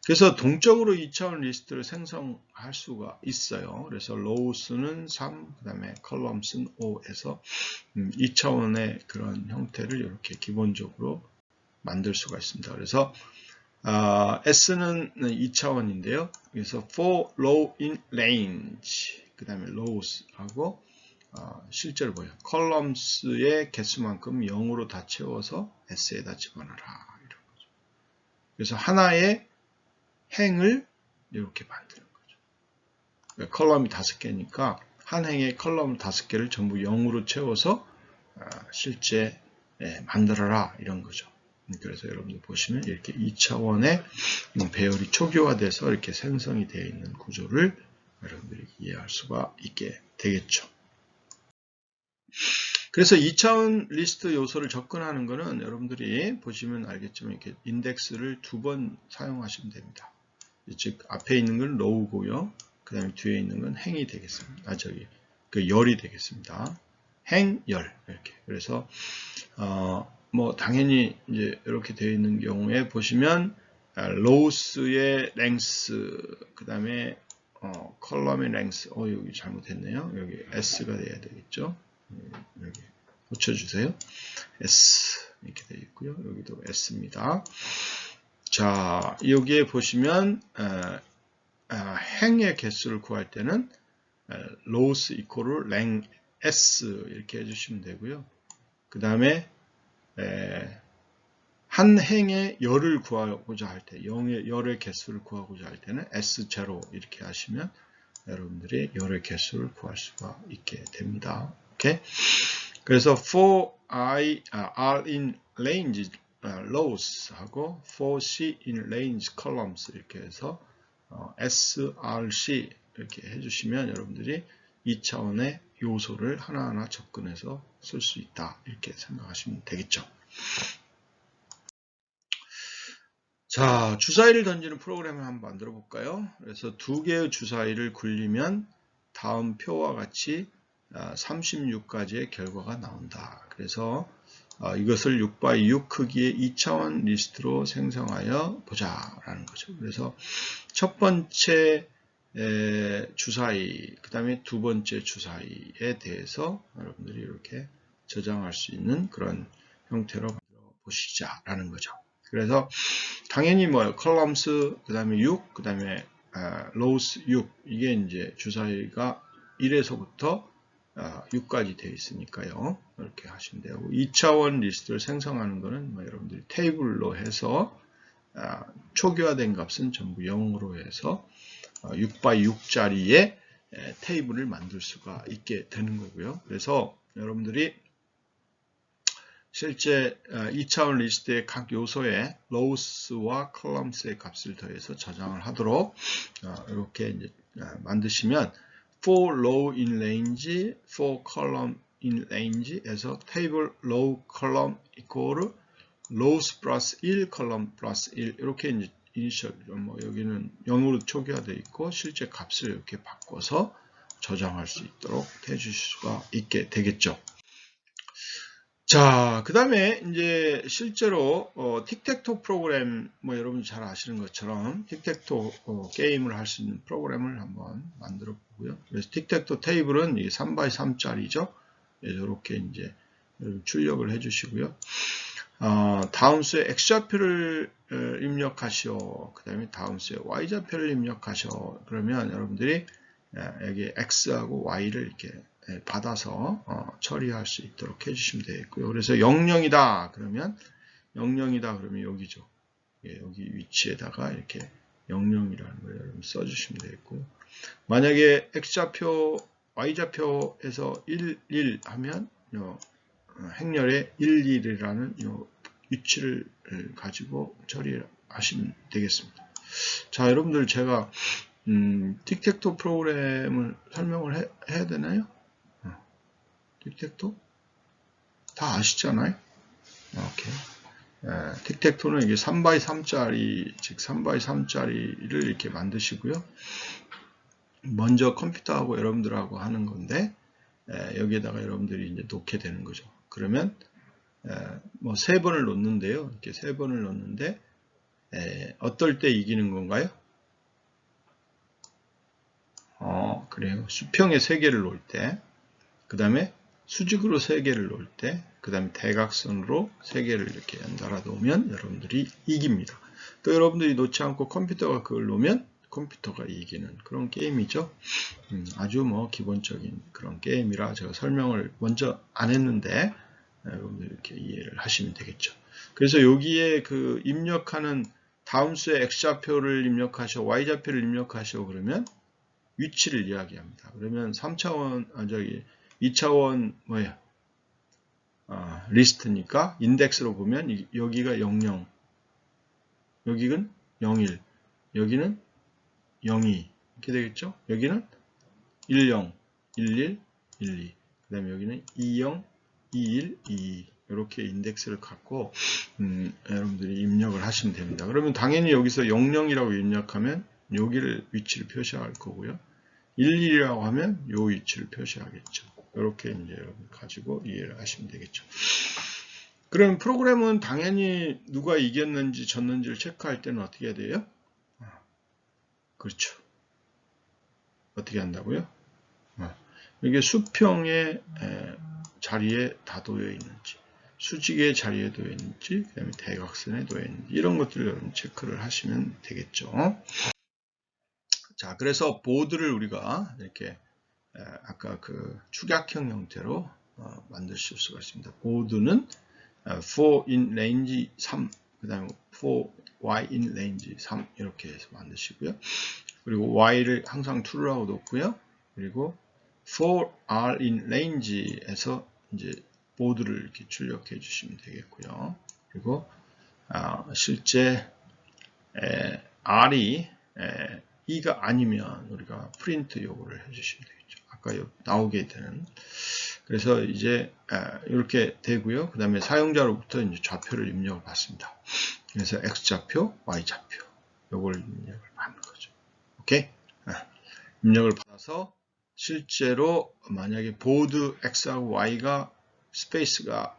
그래서 동적으로 2차원 리스트를 생성할 수가 있어요. 그래서 lows는 3, 그 다음에 columns는 5에서 2차원의 그런 형태를 이렇게 기본적으로 만들 수가 있습니다. 그래서 S는 2차원인데요. 그래서 for low in range, 그 다음에 lows하고 실제로 보여요. columns의 개수만큼 0으로 다 채워서 S에다 집어넣어라. 이런 거죠. 그래서 하나의 행을 이렇게 만드는 거죠. 그러니까 컬럼이 5개니까 한 행에 컬럼 5개를 전부 0으로 채워서 실제 만들어라 이런 거죠. 그래서 여러분들 보시면 이렇게 2차원의 배열이 초기화돼서 이렇게 생성이 되어 있는 구조를 여러분들이 이해할 수가 있게 되겠죠. 그래서 2차원 리스트 요소를 접근하는 것은 여러분들이 보시면 알겠지만 이렇게 인덱스를 2번 사용하시면 됩니다. 즉 앞에 있는 건 low고요. 그 다음에 뒤에 있는 건 행이 되겠습니다. 그 열이 되겠습니다. 행, 열 이렇게. 그래서 뭐 당연히 이제 이렇게 되어 있는 경우에 보시면 lows의 length, 그 다음에 컬럼의 length, 여기 잘못했네요. 여기 s가 돼야 되겠죠. 여기 고쳐주세요. s 이렇게 되어 있고요. 여기도 s입니다. 자, 여기에 보시면 행의 개수를 구할 때는 lows equal length s 이렇게 해주시면 되고요. 그 다음에 한 행의 열을 구하고자 할 때, 열의 개수를 구하고자 할 때는 s0 이렇게 하시면 여러분들이 열의 개수를 구할 수가 있게 됩니다. 오케이? 그래서 for I are in range rows 하고 for C in range columns 이렇게 해서 sRC 이렇게 해주시면 여러분들이 2차원의 요소를 하나하나 접근해서 쓸 수 있다 이렇게 생각하시면 되겠죠. 자, 주사위를 던지는 프로그램을 한번 만들어 볼까요? 그래서 2개의 주사위를 굴리면 다음 표와 같이 36가지의 결과가 나온다. 그래서 이것을 6x6 크기의 2차원 리스트로 생성하여 보자 라는 거죠. 그래서 첫 번째 주사위, 그 다음에 두 번째 주사위에 대해서 여러분들이 이렇게 저장할 수 있는 그런 형태로 만들어 보시자 라는 거죠. 그래서 당연히 columns, 그 다음에 6, 그 다음에 rows 6, 이게 이제 주사위가 1에서부터 6까지 되어 있으니까요. 이렇게 하시면 되고 2차원 리스트를 생성하는 거는 여러분들이 테이블로 해서 초기화된 값은 전부 0으로 해서 6x6짜리의 테이블을 만들 수가 있게 되는 거고요. 그래서 여러분들이 실제 2차원 리스트의 각 요소에 lows와 columns의 값을 더해서 저장을 하도록 이렇게 이제 만드시면 for low in range, for column in range에서 table low column equal lows 플러스 1, column 플러스 1 이렇게 이제 이니셜 여기는 0으로 초기화되어 있고 실제 값을 이렇게 바꿔서 저장할 수 있도록 해주실 수가 있게 되겠죠. 자, 그 다음에 이제 실제로 틱택토 프로그램, 뭐 여러분 잘 아시는 것처럼 틱택토 게임을 할 수 있는 프로그램을 한번 만들어 보고요. 그래서 틱택토 테이블은 이게 3x3짜리죠. 이렇게 이제 출력을 해 주시고요. 다음 수에 X좌표를 입력하시오. 그 다음에 다음 수에 Y좌표를 입력하시오. 그러면 여러분들이 여기 X하고 Y를 이렇게 받아서 처리할 수 있도록 해주시면 되겠고요. 그래서 00이다 그러면 00이다 그러면 여기죠. 여기 위치에다가 이렇게 00이라는 걸 여러분 써주시면 되겠고요. 만약에 X좌표, Y좌표에서 11 하면 행렬에 11이라는 위치를 가지고 처리하시면 되겠습니다. 자, 여러분들 제가 틱택토 프로그램을 설명을 해야 되나요? 틱택토? 다 아시잖아요? 오케이. 틱택토는 이게 3x3짜리, 즉 3x3짜리를 이렇게 만드시고요. 먼저 컴퓨터하고 여러분들하고 하는 건데, 여기에다가 여러분들이 이제 놓게 되는 거죠. 그러면, 뭐 3번을 놓는데요. 이렇게 3번을 놓는데, 어떨 때 이기는 건가요? 그래요. 수평에 3개를 놓을 때, 그 다음에 수직으로 3개를 놓을 때, 그 다음에 대각선으로 3개를 이렇게 연달아 놓으면 여러분들이 이깁니다. 또 여러분들이 놓지 않고 컴퓨터가 그걸 놓으면 컴퓨터가 이기는 그런 게임이죠. 아주 뭐 기본적인 그런 게임이라 제가 설명을 먼저 안 했는데 여러분들 이렇게 이해를 하시면 되겠죠. 그래서 여기에 그 입력하는 다음 수의 X좌표를 입력하시오, Y좌표를 입력하시오 그러면 위치를 이야기합니다. 그러면 2차원 뭐야? 리스트니까 인덱스로 보면 여기가 00, 여기는 01, 여기는 02 이렇게 되겠죠? 여기는 10, 11, 12, 그 다음에 여기는 20, 21, 22 이렇게 인덱스를 갖고 여러분들이 입력을 하시면 됩니다. 그러면 당연히 여기서 00이라고 입력하면 여기를 위치를 표시할 거고요. 11이라고 하면 요 위치를 표시하겠죠. 이렇게 이제 여러분 가지고 이해를 하시면 되겠죠. 그럼 프로그램은 당연히 누가 이겼는지 졌는지를 체크할 때는 어떻게 해야 돼요? 그렇죠. 어떻게 한다고요? 이게 수평의 자리에 다 놓여 있는지, 수직의 자리에 놓여 있는지, 그 다음에 대각선에 놓여 있는지 이런 것들을 여러분 체크를 하시면 되겠죠. 자, 그래서 보드를 우리가 이렇게 아까 그 축약형 형태로 만드실 수가 있습니다. 보드는 for in range 3, 그 다음에 for y in range 3 이렇게 해서 만드시고요. 그리고 y를 항상 true라고 놓고요. 그리고 for r in range에서 이제 보드를 이렇게 출력해 주시면 되겠고요. 그리고 실제 r이 2가 아니면 우리가 프린트 요구를 해주시면 되겠죠. 아까 나오게 되는. 그래서 이제 이렇게 되고요. 그 다음에 사용자로부터 이제 좌표를 입력을 받습니다. 그래서 X좌표, Y좌표 요걸 입력을 받는 거죠. 오케이? 입력을 받아서 실제로 만약에 보드 X하고 Y가 스페이스가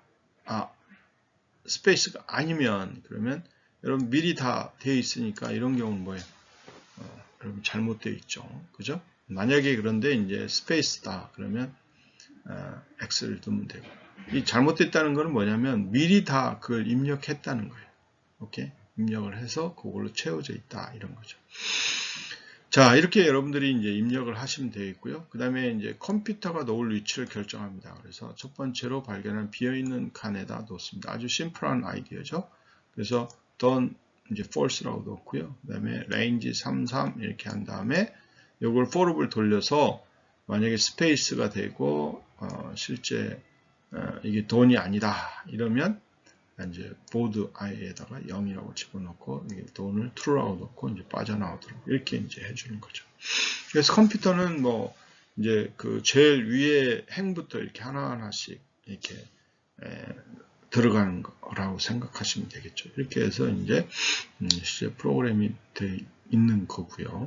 아니면 그러면 여러분 미리 다 되어 있으니까 이런 경우는 뭐예요? 여러분 잘못되어 있죠. 그죠? 만약에 그런데 이제 스페이스다 그러면 X를 두면 되고 이 잘못됐다는 것은 뭐냐면 미리 다 그걸 입력했다는 거예요. 오케이? 입력을 해서 그걸로 채워져 있다 이런 거죠. 자, 이렇게 여러분들이 이제 입력을 하시면 되겠고요. 그 다음에 이제 컴퓨터가 놓을 위치를 결정합니다. 그래서 첫 번째로 발견한 비어있는 칸에다 놓습니다. 아주 심플한 아이디어죠. 그래서 done 이제 false라고 놓고요. 그 다음에 range 33 이렇게 한 다음에 이걸 for를 돌려서 만약에 스페이스가 되고 실제 이게 돈이 아니다 이러면 이제 보드 i에다가 0이라고 집어넣고 이게 돈을 true라고 넣고 이제 빠져나오도록 이렇게 이제 해주는 거죠. 그래서 컴퓨터는 뭐 이제 그 제일 위에 행부터 이렇게 하나하나씩 이렇게 들어가는 거라고 생각하시면 되겠죠. 이렇게 해서 이제 실제 프로그램이 되어 있는 거고요.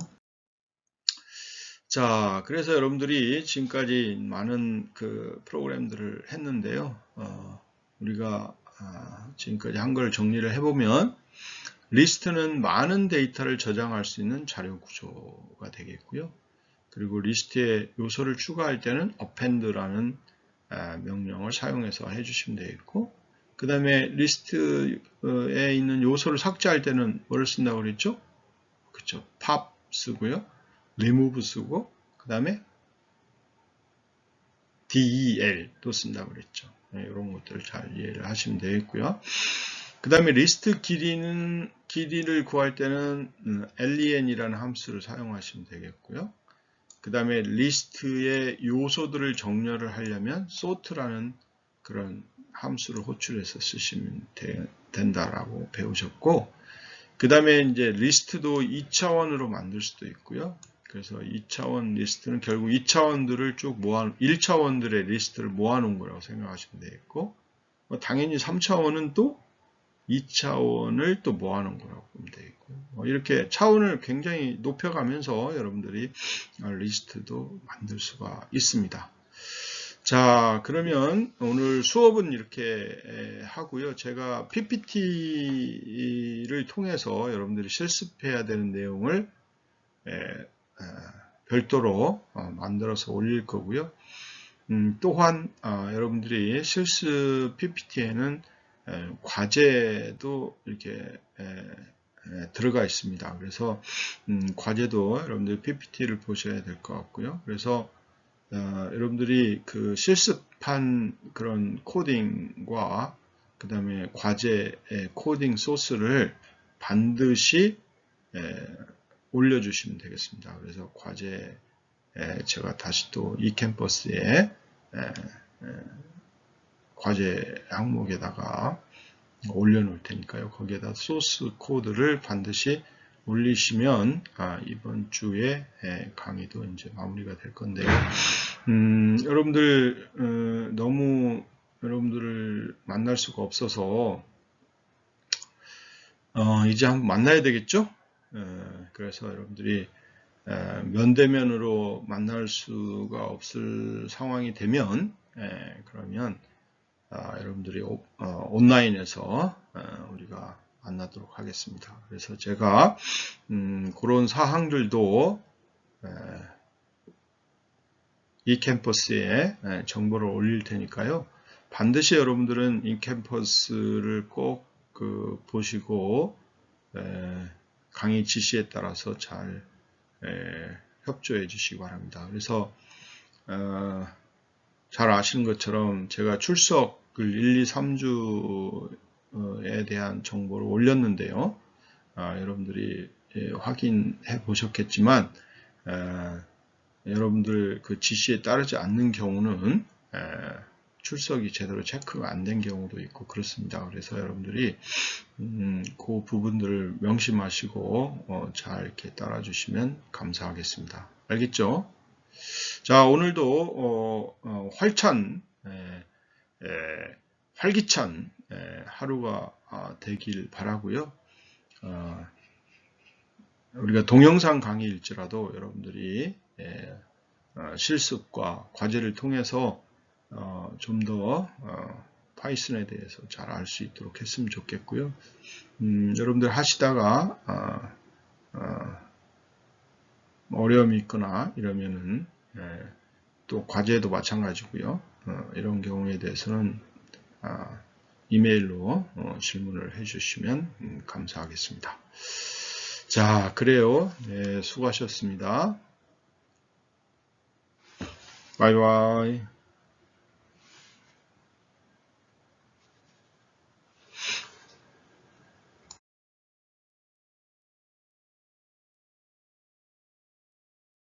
자, 그래서 여러분들이 지금까지 많은 그 프로그램들을 했는데요. 우리가 지금까지 한 걸 정리를 해보면 리스트는 많은 데이터를 저장할 수 있는 자료 구조가 되겠고요. 그리고 리스트에 요소를 추가할 때는 append라는 명령을 사용해서 해주시면 되겠고, 그 다음에 리스트에 있는 요소를 삭제할 때는 뭐를 쓴다고 그랬죠? 그쵸. pop 쓰고요. remove 쓰고, 그 다음에 del도 쓴다고 그랬죠. 이런 것들을 잘 이해를 하시면 되겠고요. 그 다음에 리스트 길이를 구할 때는 len이라는 함수를 사용하시면 되겠고요. 그 다음에 리스트의 요소들을 정렬을 하려면 sort라는 그런 함수를 호출해서 쓰시면 된다라고 배우셨고, 그 다음에 이제 리스트도 2차원으로 만들 수도 있고요. 그래서 2차원 리스트는 결국 2차원들을 쭉 1차원들의 리스트를 모아놓은 거라고 생각하시면 되겠고, 당연히 3차원은 또 2차원을 또 모아놓은 거라고 보면 되겠고, 이렇게 차원을 굉장히 높여가면서 여러분들이 리스트도 만들 수가 있습니다. 자, 그러면 오늘 수업은 이렇게 하고요. 제가 PPT를 통해서 여러분들이 실습해야 되는 내용을 별도로 만들어서 올릴 거고요. 또한 여러분들이 실습 PPT에는 과제도 이렇게 들어가 있습니다. 그래서 과제도 여러분들 PPT를 보셔야 될 것 같고요. 그래서 여러분들이 그 실습한 그런 코딩과 그 다음에 과제의 코딩 소스를 반드시 올려주시면 되겠습니다. 그래서 과제 제가 다시 또 eCampus에 과제 항목에다가 올려놓을 테니까요. 거기에다 소스 코드를 반드시 올리시면 이번 주에 강의도 이제 마무리가 될 건데요. 여러분들 너무 여러분들을 만날 수가 없어서 이제 한번 만나야 되겠죠? 그래서 여러분들이 면대면으로 만날 수가 없을 상황이 되면 그러면 여러분들이 온라인에서 우리가 만나도록 하겠습니다. 그래서 제가 그런 사항들도 eCampus에 정보를 올릴 테니까요. 반드시 여러분들은 eCampus를 꼭 보시고 강의 지시에 따라서 잘 협조해 주시기 바랍니다. 그래서 잘 아시는 것처럼 제가 출석을 1, 2, 3주에 대한 정보를 올렸는데요. 여러분들이 확인해 보셨겠지만 여러분들 그 지시에 따르지 않는 경우는 출석이 제대로 체크가 안 된 경우도 있고 그렇습니다. 그래서 여러분들이 그 부분들을 명심하시고 잘 이렇게 따라주시면 감사하겠습니다. 알겠죠? 자, 오늘도 활기찬 하루가 되길 바라고요. 우리가 동영상 강의일지라도 여러분들이 실습과 과제를 통해서 좀 더 파이썬에 대해서 잘 알 수 있도록 했으면 좋겠고요. 여러분들 하시다가 어려움이 있거나 이러면은 또 과제도 마찬가지고요. 이런 경우에 대해서는 이메일로 질문을 해주시면 감사하겠습니다. 자, 그래요. 네, 수고하셨습니다. 바이바이.